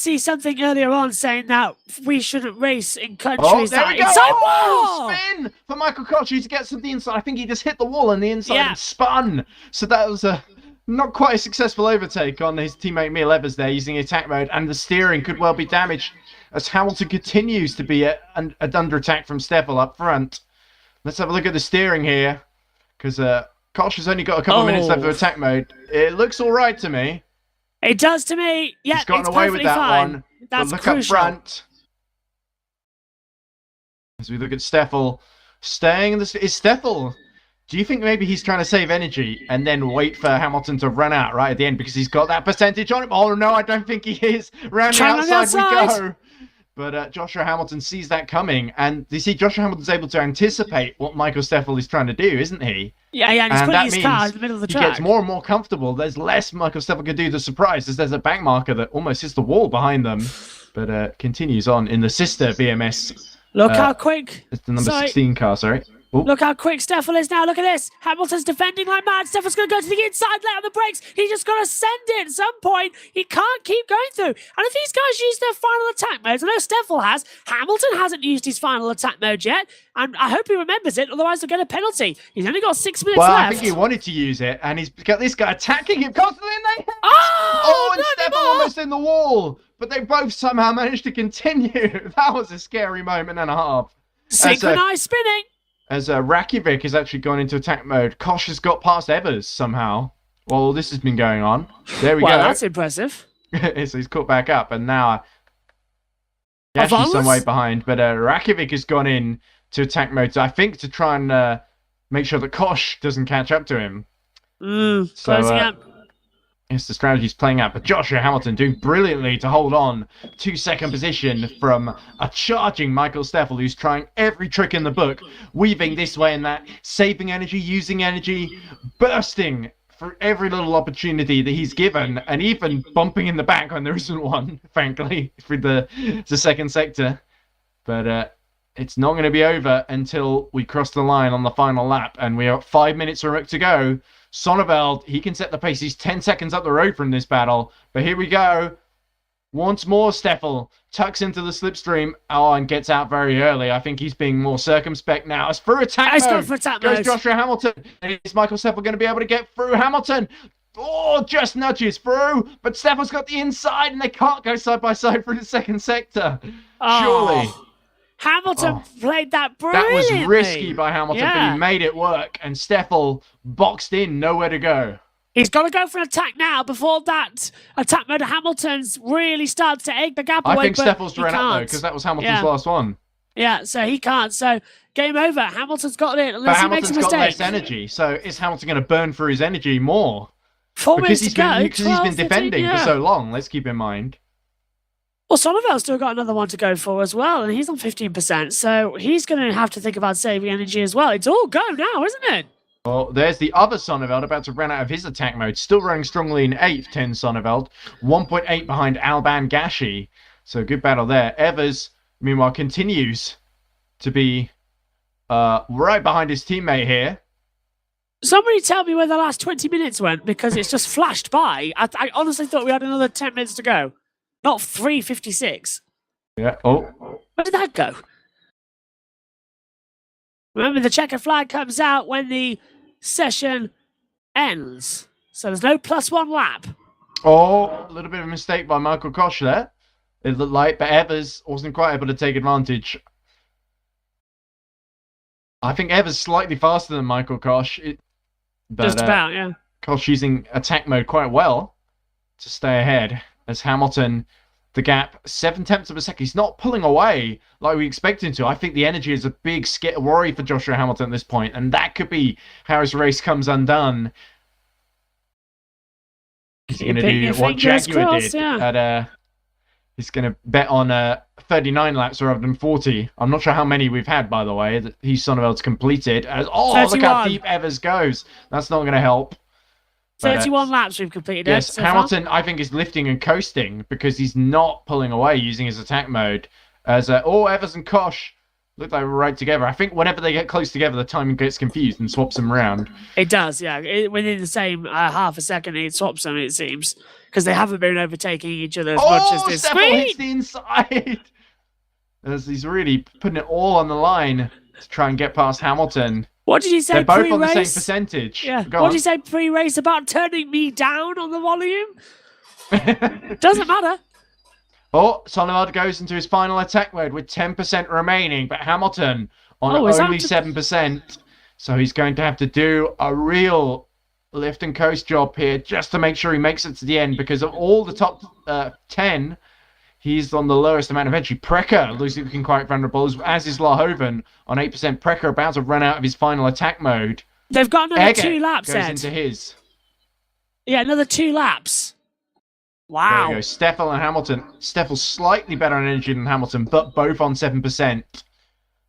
see something earlier on saying that we shouldn't race in countries there that we go. inside wall. Spin for Michael Koch to get some of the inside. I think he just hit the wall on the inside and spun. So that was a not quite a successful overtake on his teammate Mia Leathers there using attack mode, and the steering could well be damaged as Hamilton continues to be under attack from Steffel up front. Let's have a look at the steering here, because Koch has only got a couple of minutes left of attack mode. It looks all right to me. It does to me. Yeah, he's gotten away with that one. That's but look crucial. up front. As we look at Steffel, staying in the... Is Steffel... Do you think maybe he's trying to save energy and then wait for Hamilton to run out right at the end because he's got that percentage on him? Oh, no, I don't think he is. Round the outside we go. But Joshua Hamilton sees that coming, and you see Joshua Hamilton's able to anticipate what Michael Steffel is trying to do, isn't he? Yeah, and he's putting his car in the middle of the track. He gets more and more comfortable. There's less Michael Steffel can do the surprise, as there's a back marker that almost hits the wall behind them, but continues on in the sister BMS. Look how quick. It's the number 16 car, sorry. Ooh. Look how quick Steffel is now. Look at this. Hamilton's defending like mad. Steffel's going to go to the inside, lay on the brakes. He's just got to send it at some point. He can't keep going through. And if these guys use their final attack modes, I know Steffel has, Hamilton hasn't used his final attack mode yet. And I hope he remembers it, otherwise he'll get a penalty. He's only got 6 minutes left. Well, I think he wanted to use it, and he's got this guy attacking him constantly. And Steffel almost in the wall. But they both somehow managed to continue. That was a scary moment and a half. Synchronized spinning. As Rakovic has actually gone into attack mode, Koch has got past Evers somehow. Well, this has been going on. There we go. Well, that's impressive. So he's caught back up, and now he's actually some way behind. But Rakovic has gone in to attack mode, so I think to try and make sure that Koch doesn't catch up to him. Closing up. Yes, the strategy's playing out, but Joshua Hamilton doing brilliantly to hold on to second position from a charging Michael Steffel, who's trying every trick in the book, weaving this way and that, saving energy, using energy, bursting for every little opportunity that he's given, and even bumping in the back when there isn't one, frankly, for the second sector. But it's not going to be over until we cross the line on the final lap, and we are 5 minutes to go. Sonneveld, he can set the pace. He's 10 seconds up the road from this battle, but here we go. Once more, Steffel tucks into the slipstream. Oh, and gets out very early. I think he's being more circumspect now. It's through attack mode. Gone for attack Goes mode. Joshua Hamilton. And is Michael Steffel going to be able to get through Hamilton? Oh, just nudges through. But Steffel's got the inside, and they can't go side by side through the second sector. Surely. Hamilton played that brilliantly. That was risky by Hamilton, but he made it work. And Steffel boxed in, nowhere to go. He's got to go for an attack now before that attack mode of Hamilton's really starts to egg the gap away. I think Steffel's run out, though, because that was Hamilton's last one. Yeah, so he can't. So game over. Hamilton's got it unless he makes a mistake. But Hamilton's got less energy. So is Hamilton going to burn through his energy more? 4 minutes to go. Because he's been defending for so long, let's keep in mind. Well, Sonneveld's still got another one to go for as well, and he's on 15%. So he's going to have to think about saving energy as well. It's all go now, isn't it? Well, there's the other Sonneveld about to run out of his attack mode. Still running strongly in 8th, 10 Sonneveld. 1.8 behind Alban Gashi. So good battle there. Evers, meanwhile, continues to be right behind his teammate here. Somebody tell me where the last 20 minutes went, because it's just flashed by. I honestly thought we had another 10 minutes to go. Not 3:56. Yeah. Oh. Where did that go? Remember, the checkered flag comes out when the session ends. So there's no +1 lap. Oh, a little bit of a mistake by Michael Koch there. It looked like, but Evers wasn't quite able to take advantage. I think Evers slightly faster than Michael Koch. Just about, yeah. Koch using attack mode quite well to stay ahead. As Hamilton, the gap, 7/10 of a second. He's not pulling away like we expect him to. I think the energy is a big worry for Joshua Hamilton at this point, and that could be how his race comes undone. He's going to do what Jaguar did. Yeah. He's going to bet on 39 laps rather than 40. I'm not sure how many we've had, by the way, that Sonneveld's completed. 31. Look how deep Evers goes. That's not going to help. 31 laps we've completed. Yes, so Hamilton, I think, is lifting and coasting because he's not pulling away using his attack mode. As Evers and Koch look like we're right together. I think whenever they get close together, the timing gets confused and swaps them around. It does, yeah. Within the same half a second, it swaps them, it seems, because they haven't been overtaking each other as much as this. Steffel hits the inside! As he's really putting it all on the line to try and get past Hamilton. What did you say? They're both on the same percentage. Yeah. What did you say pre-race about turning me down on the volume? Doesn't matter. Oh, Sonneveld goes into his final attack mode with 10% remaining, but Hamilton on only 7%. So he's going to have to do a real lift and coast job here just to make sure he makes it to the end, because of all the top 10, he's on the lowest amount of entry. Prekker looking quite vulnerable, as is Lahoven on 8%. Prekker about to run out of his final attack mode. They've got another 2 laps, goes into his. Yeah, another 2 laps. Wow. There you go. Steffel and Hamilton. Steffel slightly better on energy than Hamilton, but both on 7%.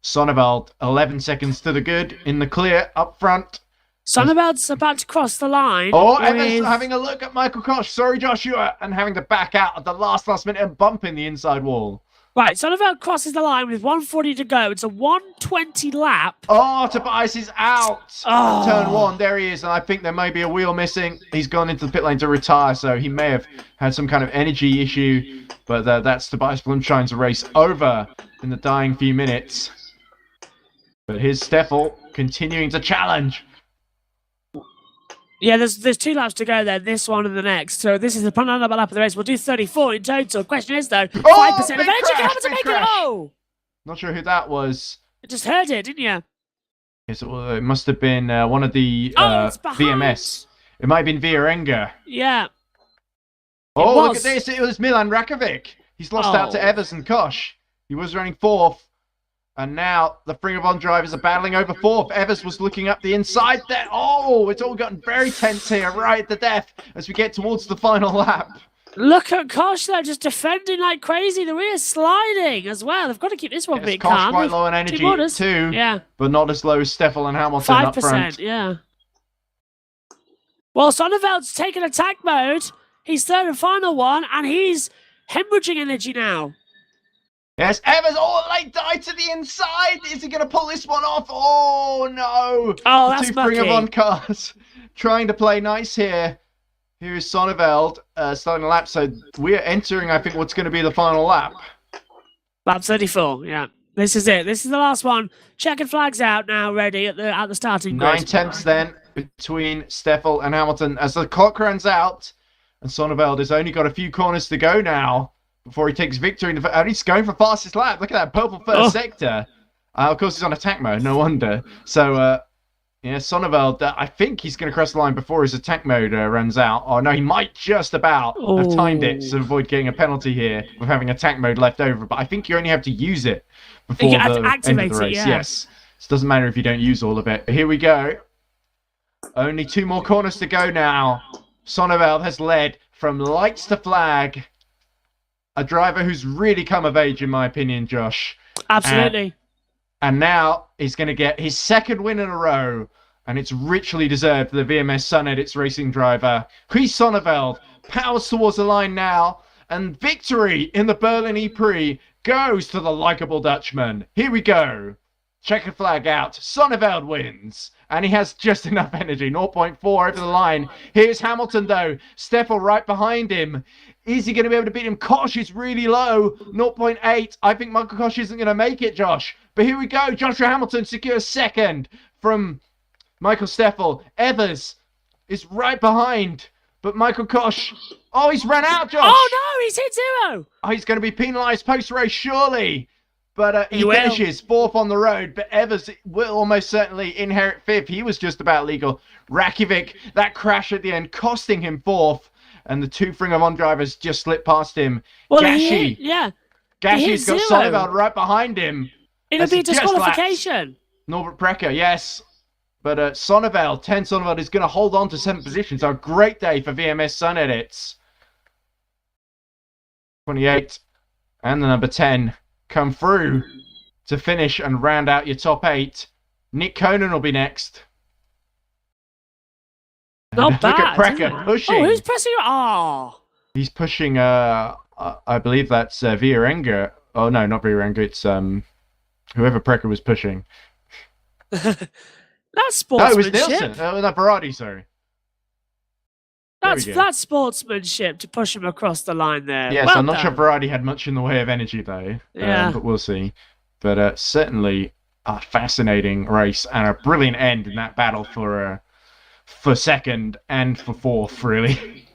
Sonneveld, 11 seconds to the good in the clear up front. Sonneveld's about to cross the line. Oh, Evans having a look at Michael Koch. Sorry, Joshua. And having to back out at the last minute and bumping the inside wall. Right, Sonneveld crosses the line with 1:40 to go. It's a 1:20 lap. Oh, Tobias is out. Oh. Turn 1, there he is. And I think there may be a wheel missing. He's gone into the pit lane to retire, so he may have had some kind of energy issue. But that's Tobias Blumschein's race over in the dying few minutes. But here's Steffel continuing to challenge. Yeah, there's 2 laps to go there, this one and the next. So this is the penultimate lap of the race. We'll do 34 in total. Question is, though, 5% of energy to make it. Oh! Not sure who that was. I just heard it, didn't you? Yes, it must have been one of the VMS. It might have been Vierenga. Yeah. Oh, look at this. It was Milan Rakovic. He's lost out to Evers and Koch. He was running 4th. And now the Fringavon drivers are battling over 4th. Evers was looking up the inside there. Oh, it's all gotten very tense here, right at the death, as we get towards the final lap. Look at Koch, though, just defending like crazy. The rear sliding as well. They've got to keep this one bit calm. Koch quite low on energy too, yeah, but not as low as Steffel and Hamilton up front. 5%, yeah. Well, Sonneveld's taken attack mode. He's third and final one, and he's hemorrhaging energy now. Yes, Evers, late die to the inside. Is he going to pull this one off? Oh, no. Oh, The that's two Ring of mucky. On cars trying to play nice here. Here is Sonneveld starting a lap. So we're entering, I think, what's going to be the final lap. Lap 34, yeah. This is it. This is the last one. Checkered flags out now, ready at the starting grid. 9/10 then between Steffel and Hamilton as the clock runs out. And Sonneveld has only got a few corners to go now before he takes victory. And he's going for fastest lap. Look at that purple first sector. Of course, he's on attack mode. No wonder. So, yeah, Sonneveld, I think he's going to cross the line before his attack mode runs out. Oh, no, he might just about have timed it to avoid getting a penalty here with having attack mode left over. But I think you only have to use it before the end of the race. Yeah. Yes. It doesn't matter if you don't use all of it. Here we go. Only 2 more corners to go now. Sonneveld has led from lights to flag. A driver who's really come of age, in my opinion, Josh. Absolutely. And now he's going to get his second win in a row. And it's richly deserved for the VMS Sun Edits racing driver. Chris Sonneveld powers towards the line now. And victory in the Berlin E-Prix goes to the likeable Dutchman. Here we go. Checkered flag out. Sonneveld wins. And he has just enough energy. 0.4 over the line. Here's Hamilton, though. Steffel right behind him. Is he going to be able to beat him? Kosh is really low. 0.8. I think Michael Kosh isn't going to make it, Josh. But here we go. Joshua Hamilton secures second from Michael Steffel. Evers is right behind. But Michael Kosh... Oh, he's run out, Josh. Oh, no, he's hit 0. Oh, he's going to be penalised post-race, surely. But he finishes 4th on the road. But Evers will almost certainly inherit 5th. He was just about legal. Rakovic, that crash at the end, costing him 4th. And the 2 Ring of On drivers just slipped past him. Well, Gashi. Gashi's got 0. Sonneveld right behind him. It'll be a disqualification. Norbert Precker, yes. But Sonneveld, 10 Sonneveld, is going to hold on to 7th position. So a great day for VMS Sun Edits. 28 and the number 10 come through to finish and round out your top 8. Nick Conan will be next. Not bad. Look at Precker pushing. Oh, who's pressing? Oh. He's pushing, I believe that's Vierenga. Oh, no, not Vierenga. It's whoever Precker was pushing. That's sportsmanship. No, it was Nielsen. No, Berardi, sorry. That's sportsmanship to push him across the line there. Yes, well I'm not done. sure Berardi had much in the way of energy, though. Yeah. But we'll see. But certainly a fascinating race and a brilliant end in that battle for second and for 4th, really.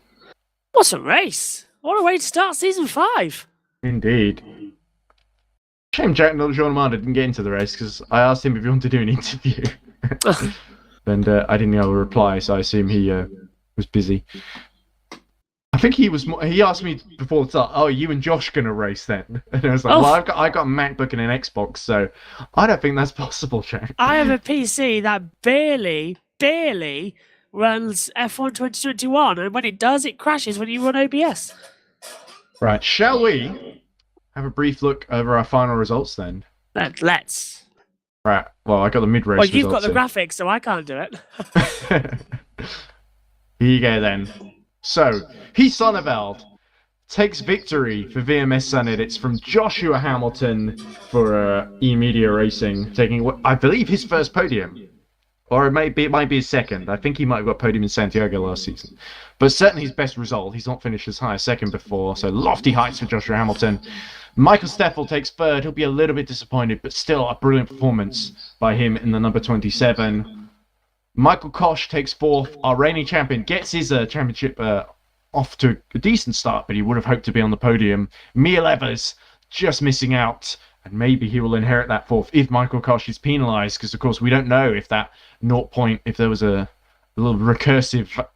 What a race. What a way to start season 5. Indeed. Shame Jean Armand didn't get into the race because I asked him if he wanted to do an interview. And I didn't know a reply, so I assume he was busy. I think he asked me before the start, oh, you and Josh gonna race then? And I was like, well, I got a MacBook and an Xbox, so I don't think that's possible, Jack. I have a PC that barely runs F1 2021, and when it does, it crashes when you run OBS. Right, shall we have a brief look over our final results then? Let's. Right, well, I got the mid-race Well, you've results got the graphics, so I can't do it. Here you go then. So, Sonneveld takes victory for VMS Sun Edits from Joshua Hamilton for E-Media Racing, taking what I believe his first podium. Or it might be his second. I think he might have got podium in Santiago last season. But certainly his best result. He's not finished as high as second before, so lofty heights for Joshua Hamilton. Michael Steffel takes 3rd. He'll be a little bit disappointed, but still a brilliant performance by him in the number 27. Michael Kosh takes 4th. Our reigning champion gets his championship off to a decent start, but he would have hoped to be on the podium. Miel Evers just missing out, and maybe he will inherit that 4th if Michael Kosh is penalised, because of course we don't know if that 0 point, if there was a little recursive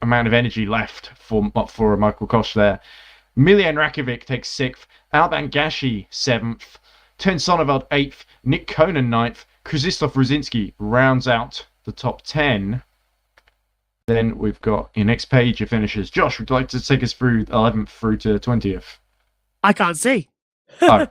amount of energy left for Michael Kosh there. Miljan Rakovic takes 6th. Alban Gashi 7th. Ten Sonneveld 8th. Nick Conan 9th. Krzysztof Rosinski rounds out the top 10. Then we've got your next page of finishes. Josh, would you like to take us through 11th through to 20th? I can't see. Oh.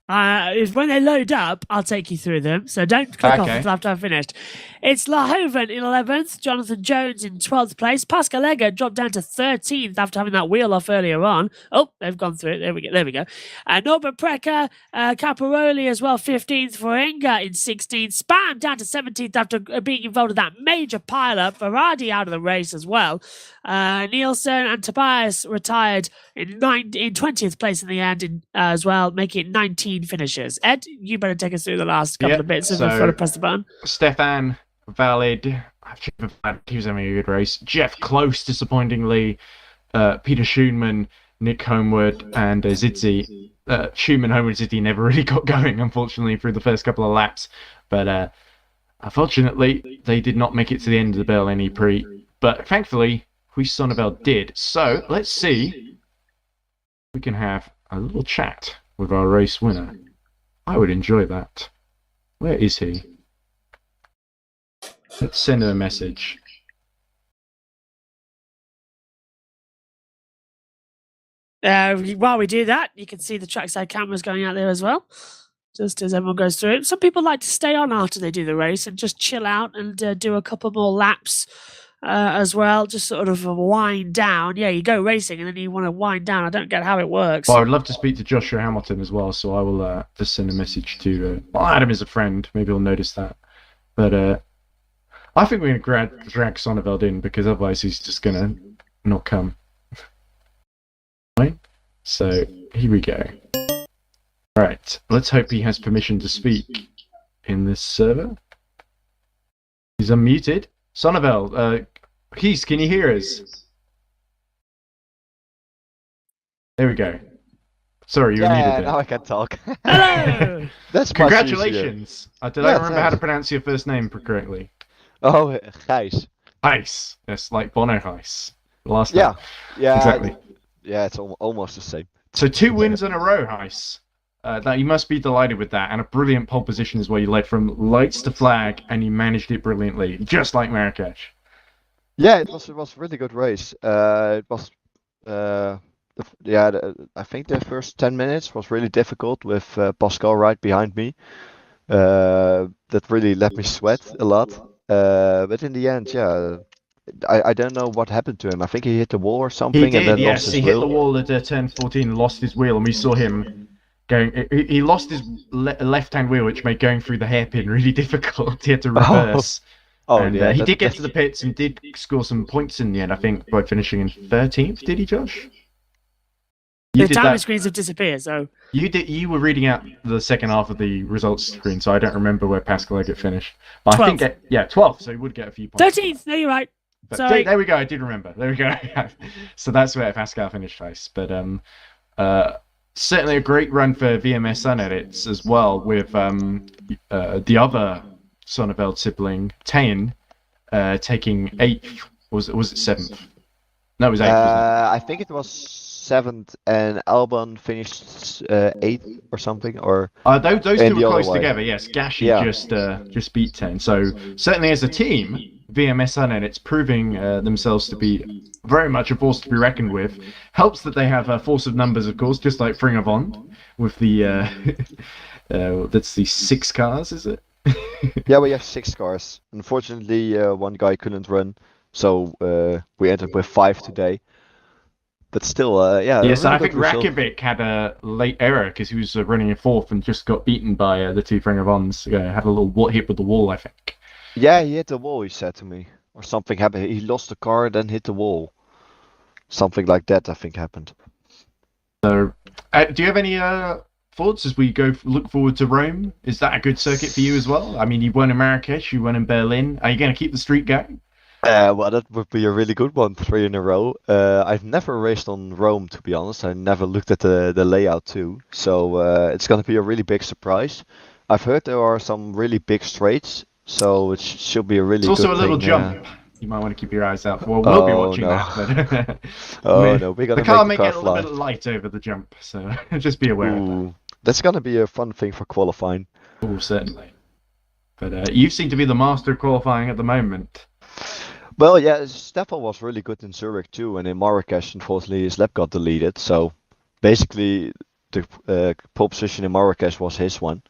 Is when they load up, I'll take you through them. So don't click off Okay. until after I've finished. It's Lahoven in 11th, Jonathan Jones in 12th place. Pascal Egger dropped down to 13th after having that wheel off earlier on. Oh, they've gone through it. There we go. There we go. Norbert Precker, Caparoli as well, 15th. Forenga in 16th. Spam down to 17th after being involved in that major pile-up. Varadi out of the race as well. Nielsen and Tobias retired in 20th place in the end as well, making it 19 finishes. Ed, you better take us through the last couple of bits if I've got to press the button. Stefan, valid. He was having a good race. Jeff Close, disappointingly. Peter Schoenman, Nick Homewood, and Zidzi. Schoenman, Homewood, Zidzi never really got going, unfortunately, through the first couple of laps. But unfortunately, they did not make it to the end of the Berlin Prix. But thankfully, Huis Sonneveld did. So let's see if we can have a little chat with our race winner. I would enjoy that. Where is he? Let's send him a message. While we do that, you can see the trackside cameras going out there as well, just as everyone goes through it. Some people like to stay on after they do the race and just chill out and do a couple more laps as well, just sort of wind down. Yeah, you go racing and then you want to wind down. I don't get how it works. Well, I would love to speak to Joshua Hamilton as well, so I will just send a message to... well, Adam is a friend. Maybe he'll notice that. But I think we're going to drag Sonneveld in, because otherwise he's just going to not come. Right? So, here we go. Right, let's hope he has permission to speak in this server. He's unmuted. Sonneveld, Keith, can you hear us? There we go. Sorry, you're muted there. Now I can talk. Hello! That's Congratulations! Did I remember how to thanks. pronounce your first name correctly? Oh, Gijs. Ice. Yes, like Bono Ice. Last Yeah, time. yeah, Exactly. Yeah, it's almost the same. So 2 wins in a row, Ice. That you must be delighted with that, and a brilliant pole position is where you led from lights to flag, and you managed it brilliantly, just like Marrakesh. Yeah, it was a really good race. It was I think the first 10 minutes was really difficult with Pascal right behind me. That really let me sweat a lot. But in the end, yeah, I don't know what happened to him. I think he hit the wall or something. He did, and then yes. lost his He wheel. hit the wall at turn 14 and lost his wheel, and we saw him going. He lost his left-hand wheel, which made going through the hairpin really difficult. He had to reverse. Oh, And yeah, he that- did get that's- to the pits and did score some points in the end, I think, by finishing in 13th, did he, Josh? You The did timing that. screens have disappeared, so You were reading out the second half of the results screen, so I don't remember where Pascal Eggert finished. But I think, 12th, so he would get a few points. 13th. No, you're right. But Sorry. there we go, I did remember. There we go. So that's where Pascal finished first. But certainly a great run for VMS Sun Edits as well, with the other Sonneveld sibling, Tayin, taking 8th. Was it 7th? No, it was 8th, wasn't I think it was 7th, and Albon finished 8th or something. Or Those two and were the other close way. together, yes. Gashi Yeah. just beat 10. So certainly as a team, VMS Sun Edits proving themselves to be very much a force to be reckoned with. Helps that they have a force of numbers, of course, just like Ring of On, with the that's the 6 cars, is it? Yeah, we have 6 cars. Unfortunately, one guy couldn't run, so we ended with 5 today. But still, yeah. Yes, really I think good result. Rakovic had a late error because he was running in 4th and just got beaten by the 2 Ring of Ons. Had a little hit with the wall, I think. Yeah, he hit the wall. He said to me, or something happened. He lost the car, then hit the wall. Something like that, I think, happened. So, do you have any thoughts as we look forward to Rome? Is that a good circuit for you as well? I mean, you won in Marrakesh, you won in Berlin. Are you going to keep the streak going? Well, that would be a really good one, 3 in a row. I've never raced on Rome, to be honest. I never looked at the layout too, so it's going to be a really big surprise. I've heard there are some really big straights, so it should be a really It's also good a little thing, jump. You might want to keep your eyes out. Well, we'll be Oh, watching no. that. But Oh no, we're the gonna car may make the get car a little fly. bit light over the jump, so just be aware of that. Ooh, that's gonna be a fun thing for qualifying. Oh, certainly. But you seem to be the master of qualifying at the moment. Well, yeah, Stefan was really good in Zurich too, and in Marrakesh, unfortunately, his lap got deleted. So basically, the pole position in Marrakesh was his one.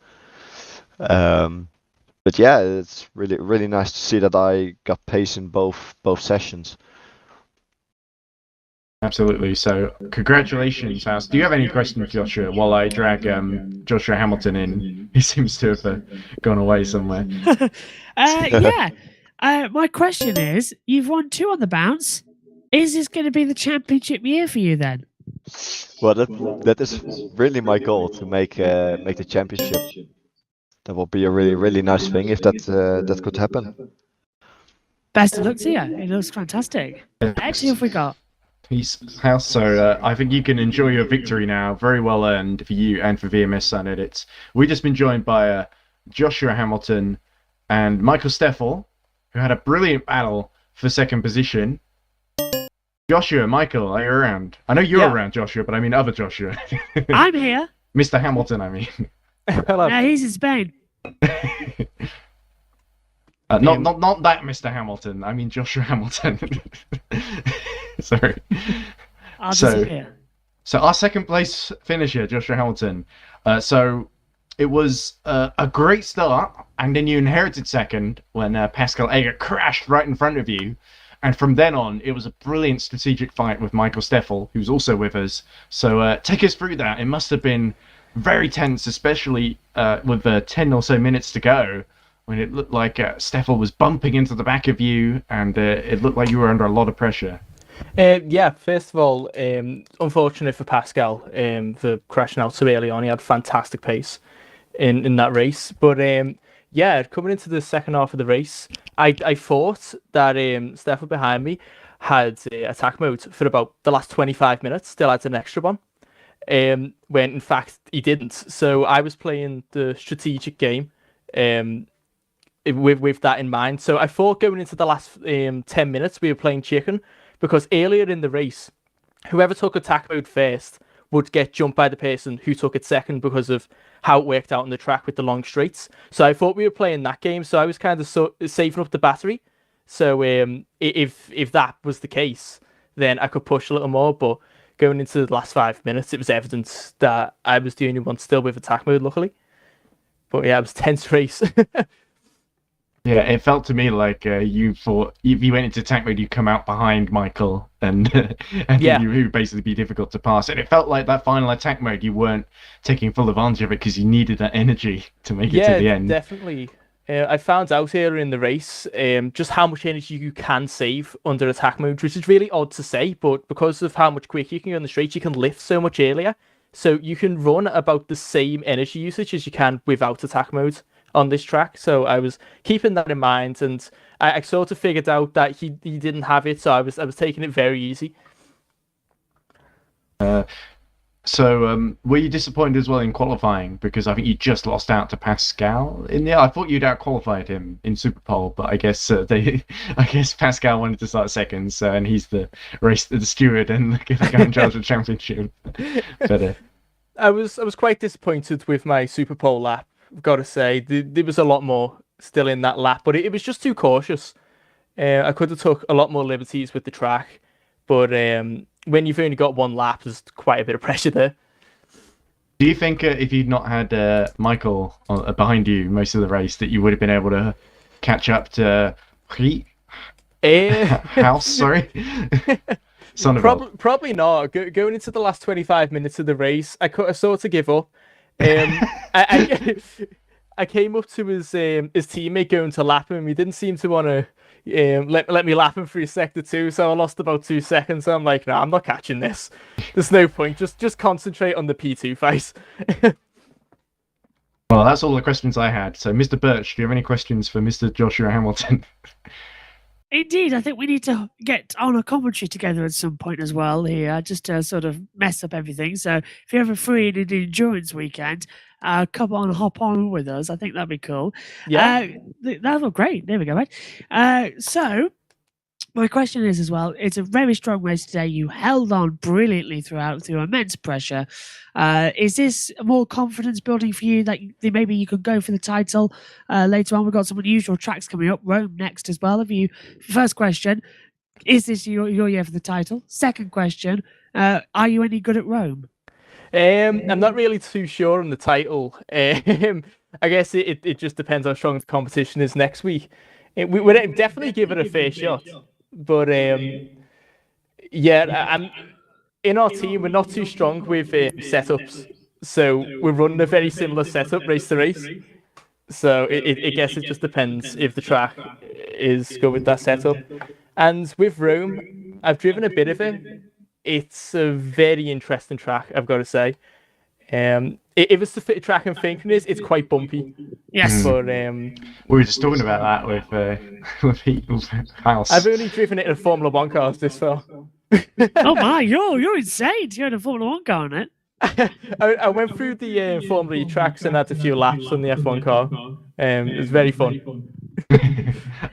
But yeah, it's really nice to see that I got pace in both sessions. Absolutely. So, congratulations, House. Do you have any questions, Joshua, while I drag Joshua Hamilton in? He seems to have gone away somewhere. Yeah. My question is, you've won 2 on the bounce. Is this going to be the championship year for you then? Well, that is really my goal, to make the championship. That will be a really nice thing if that could happen. Best of luck to you. It looks fantastic. Next, who have we got? Peace, House. So I think you can enjoy your victory now. Very well earned for you and for VMS Sun Edits. We've just been joined by Joshua Hamilton and Michael Steffel, who had a brilliant battle for second position. Joshua, Michael, are you around? I know you're around, Joshua, but I mean other Joshua. I'm here. Mr. Hamilton, I mean. Hello. Yeah, he's in Spain. Not that Mr. Hamilton. I mean Joshua Hamilton. Sorry. I'll disappear. So our second place finisher, Joshua Hamilton. So it was a great start, and then you inherited second when Pascal Eger crashed right in front of you. And from then on, it was a brilliant strategic fight with Michael Steffel, who's also with us. So take us through that. It must have been very tense, especially with 10 or so minutes to go, when it looked like Steffel was bumping into the back of you, and it looked like you were under a lot of pressure. Yeah, first of all, unfortunate for Pascal for crashing out so early on. He had fantastic pace in that race. But yeah, coming into the second half of the race, I thought that Steffel behind me had attack mode for about the last 25 minutes, still had an extra one, when in fact he didn't. So I was playing the strategic game with that in mind. So I thought going into the last 10 minutes we were playing chicken, because earlier in the race, whoever took attack mode first would get jumped by the person who took it second, because of how it worked out on the track with the long straights. So I thought we were playing that game, so I was kind of saving up the battery. So if that was the case, then I could push a little more. But going into the last 5 minutes, it was evident that I was the only one still with attack mode, luckily. But yeah, it was a tense race. Yeah, it felt to me like you thought if you went into attack mode, you'd come out behind Michael, and you would basically be difficult to pass. And it felt like that final attack mode, you weren't taking full advantage of it because you needed that energy to make it to the end. Yeah, definitely. I found out earlier in the race just how much energy you can save under attack mode, which is really odd to say, but because of how much quicker you can go on the straight, you can lift so much earlier. So you can run about the same energy usage as you can without attack mode on this track. So I was keeping that in mind, and I sort of figured out that he didn't have it, so I was taking it very easy. So were you disappointed as well in qualifying, because I think you just lost out to Pascal in there? I thought you'd out-qualified him in Superpole, but I guess Pascal wanted to start second, so, and he's the steward and the guy in charge of the championship. But I was quite disappointed with my Superpole lap. I've got to say, there was a lot more still in that lap, but it was just too cautious. I could have took a lot more liberties with the track, but when you've only got one lap, there's quite a bit of pressure there. do you think if you'd not had Michael behind you most of the race, that you would have been able to catch up to House? Sorry. Probably not. Going into the last 25 minutes of the race, I sort of give up. I came up to his teammate going to lap him. He didn't seem to want to let me lap him through sector 2, so I lost about 2 seconds. So I'm like, no, I'm not catching this. There's no point. Just concentrate on the P2 fight. Well, that's all the questions I had. So, Mr. Birch, do you have any questions for Mr. Joshua Hamilton? Indeed, I think we need to get on a commentary together at some point as well here, just to sort of mess up everything. So if you're ever free in an endurance weekend, come on, hop on with us. I think that'd be cool. Yeah. That'd be great. There we go, right? So my question is as well, it's a very strong race today. You held on brilliantly through immense pressure. Is this more confidence building for you that maybe you could go for the title later on? We've got some unusual tracks coming up, Rome next as well. First question, is this your year for the title? Second question, are you any good at Rome? I'm not really too sure on the title. I guess it just depends how strong the competition is next week. We'd definitely give it a fair shot, but yeah, I'm in our team. We're not too strong with setups, so we're running a very similar setup race to race. So I guess it just depends if the track is good with that setup. And with Rome, I've driven a bit of it. It's a very interesting track, I've got to say. If it's the fit track I'm thinking it's quite bumpy. Yes. But we were just talking about that with People's House. I've only driven it in a Formula One cars this far. Oh my, you're insane. You had a Formula One car on it. I went through the Formula E tracks and had a few laps on the F1 car. It was very fun.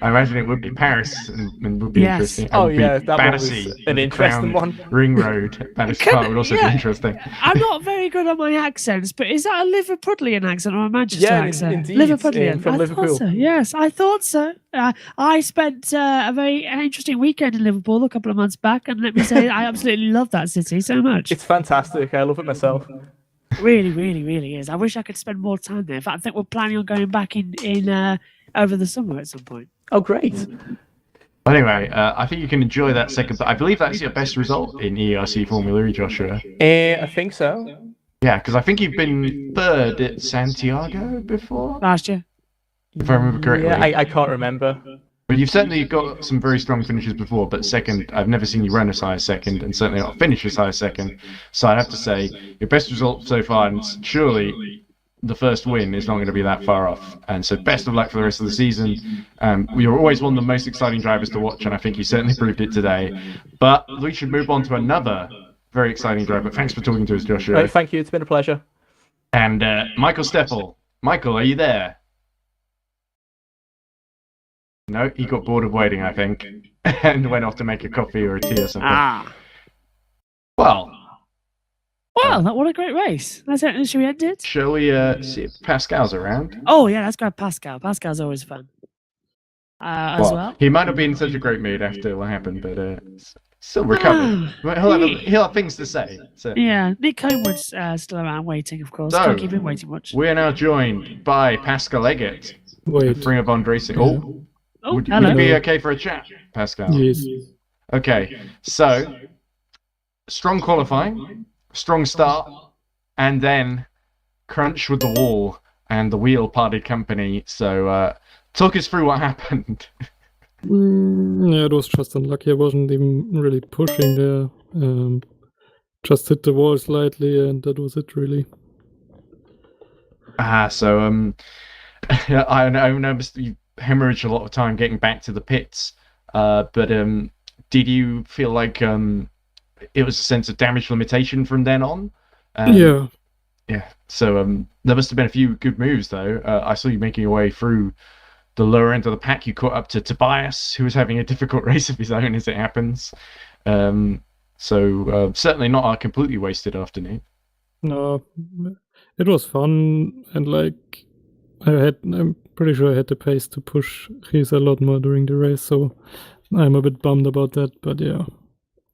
I imagine it would be Paris and would be Yes. interesting. Oh It would be yeah, that one Battersea, was an the interesting Crown one. Ring Road, Battersea Park would also be interesting. I'm not very good at my accents, but is that a Liverpudlian accent or a Manchester Yeah, accent? indeed, Liverpudlian. from I Liverpool. thought so. Yes, I thought so. I spent a very interesting weekend in Liverpool a couple of months back, and let me say, I absolutely love that city so much. It's fantastic. I love it myself. Really, really, really is. I wish I could spend more time there. In fact, I think we're planning on going back in over the summer at some point. Oh, great. Anyway, I think you can enjoy that second. But I believe that's your best result in EERC Formula E, Joshua. I think so. Yeah, because I think you've been third at Santiago before, Last year. if I remember correctly. Yeah, I can't remember. But you've certainly got some very strong finishes before, but second, I've never seen you run as high as second, and certainly not finish as high as second. So I'd have to say, your best result so far, and surely the first win is not going to be that far off. And so best of luck for the rest of the season. You're always one of the most exciting drivers to watch, and I think you certainly proved it today. But we should move on to another very exciting driver. Thanks for talking to us, Joshua. Right, thank you. It's been a pleasure. And Michael Steffel. Michael, are you there? No, he got bored of waiting, I think, and went off to make a coffee or a tea or something. Well, What a great race. Should we end it? shall we see if Pascal's around? Oh, yeah, let's grab Pascal. Pascal's always fun. As well. He might not be in such a great mood after what happened, but still recovering. He'll have things to say. So. Yeah, Nick Homewood's still around waiting, of course. So, Can't keep him waiting much. We are now joined by Pascal Eggert, Wait. Ring of Bond Racing. Oh, Would hello. you be okay for a chat, Pascal? Yes. Okay, so strong qualifying, strong start, and then crunch with the wall, and the wheel parted company. So talk us through what happened. Yeah, it was just unlucky. I wasn't even really pushing there. Just hit the wall slightly, and that was it, really. So I noticed you hemorrhaged a lot of time getting back to the pits, but did you feel like it was a sense of damage limitation from then on? Yeah. Yeah. So there must have been a few good moves though. I saw you making your way through the lower end of the pack. You caught up to Tobias, who was having a difficult race of his own, as it happens. So certainly not a completely wasted afternoon. No, it was fun, and like I'm pretty sure I had the pace to push his a lot more during the race, so I'm a bit bummed about that. But yeah,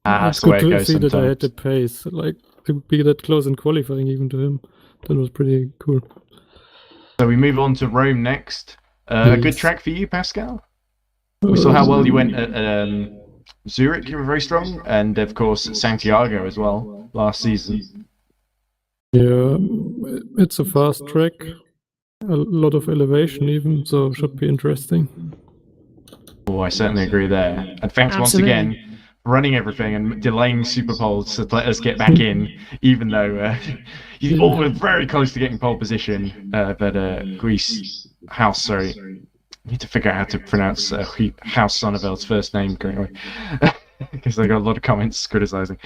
That's it's the way good it to goes see that I had the sometimes. pace, like to be that close in qualifying even to him. That was pretty cool. So we move on to Rome next. A good Yes. track for you, Pascal? We saw how well you went at Zurich. You were very strong, and of course at Santiago as well last season. Yeah, it's a fast track, a lot of elevation even, so should be interesting. Oh, I certainly agree there. And thanks once Absolutely. again for running everything and delaying Superpoles to let us get back in, even though you all were very close to getting pole position. But Greece House, sorry. I need to figure out how to pronounce House Sonneveld's first name correctly, because I got a lot of comments criticizing.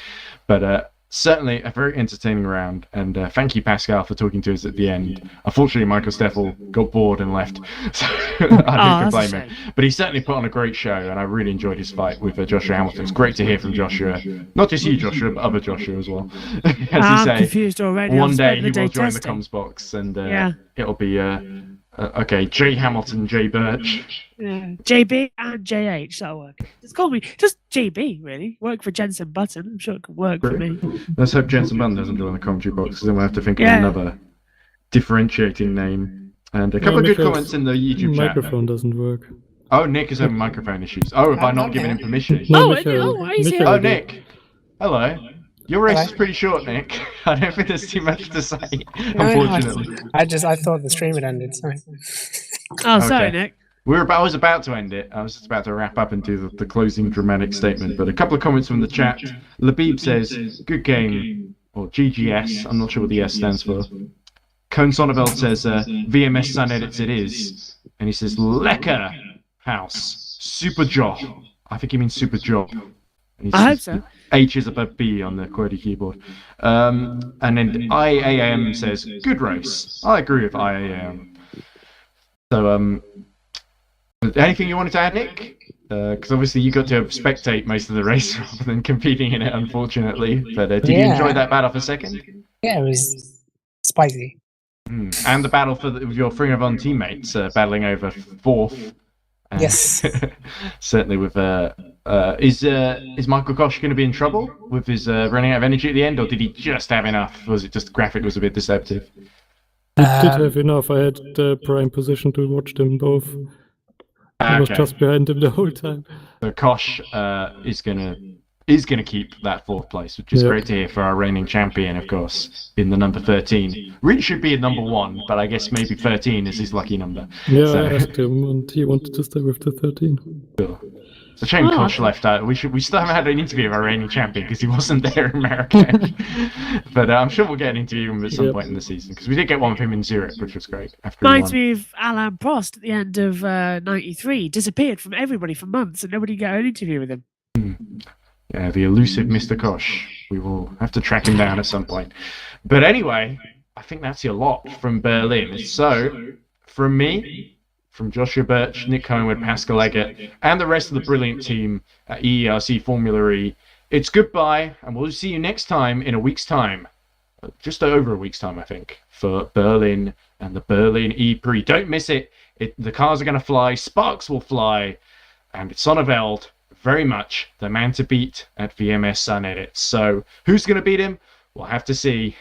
But certainly a very entertaining round, and thank you, Pascal, for talking to us at the end. Unfortunately, Michael Steffel got bored and left, so I don't blame him. But he certainly put on a great show, and I really enjoyed his fight with Joshua Hamilton. It's great to hear from Joshua, not just you, Joshua, but other Joshua as well. As you I'm say, confused already. one I've day spent he the will day join the testing. comms box, and Yeah. it'll be Okay, J Hamilton, J Birch. Yeah. JB and JH, that'll work. Just call me, just JB, really. Work for Jensen Button. I'm sure it can work for me. Let's hope Jensen Button doesn't join the commentary box, because then we'll have to think of Yeah. another differentiating name. And a couple of good Mikhail's comments in the YouTube chat. microphone doesn't work. Oh, Nick is having microphone issues. Oh, have I not given him permission? No, Oh, Mikhail, he's here. Mikhail Oh, did. Nick. Hello. Your race Hello. is pretty short, Nick. I don't think there's too much to say, No, unfortunately. I thought the stream had ended. Sorry. Oh, sorry, Okay. Nick. I was about to end it. I was just about to wrap up and do the closing dramatic statement. But a couple of comments from the chat. Labib says, good game, or GGS. I'm not sure what the S stands for. Cone Sonneveld says, VMS Sun Edits it is. And he says, Lekker House. Super job. I think he means super job. And he I hope says, so. H is above B on the QWERTY keyboard. And then IAM says, good race. I agree with IAM. So, anything you wanted to add, Nick? Because obviously you got to spectate most of the race rather than competing in it, unfortunately. But did you enjoy that battle for second? Yeah, it was spicy. And the battle for your Ring of Honor teammates battling over fourth. And Yes. certainly with is Michael Koch going to be in trouble with his running out of energy at the end, or did he just have enough? Was it just the graphic was a bit deceptive? I did have enough. I had the prime position to watch them both. I was Okay. just behind him the whole time. So Koch is gonna keep that fourth place, which is Yep. great to hear for our reigning champion, of course, in the number 13. Rich should be at number 1, but I guess maybe 13 is his lucky number. Yeah, So- I asked him, and he wanted to stay with the 13. It's a shame Oh, Koch left out. We still haven't had an interview of our reigning champion because he wasn't there in America. But I'm sure we'll get an interview with him at some Yep. point in the season, because we did get one with him in Zurich, which was great. After he Reminds won. me of Alain Prost at the end of 93. Disappeared from everybody for months and nobody got an interview with him. Yeah, the elusive Mr. Koch. We will have to track him down at some point. But anyway, I think that's your lot from Berlin. So, from me, from Joshua Birch, Nick Cohenwood, Pascal Eggert, and the rest of the brilliant team at EERC Formula E, it's goodbye, and we'll see you next time in a week's time. Just over a week's time, I think, for Berlin and the Berlin E-Prix. Don't miss it. The cars are going to fly, sparks will fly, and it's Sonneveld, very much the man to beat at VMS Sun Edits. So who's going to beat him? We'll have to see.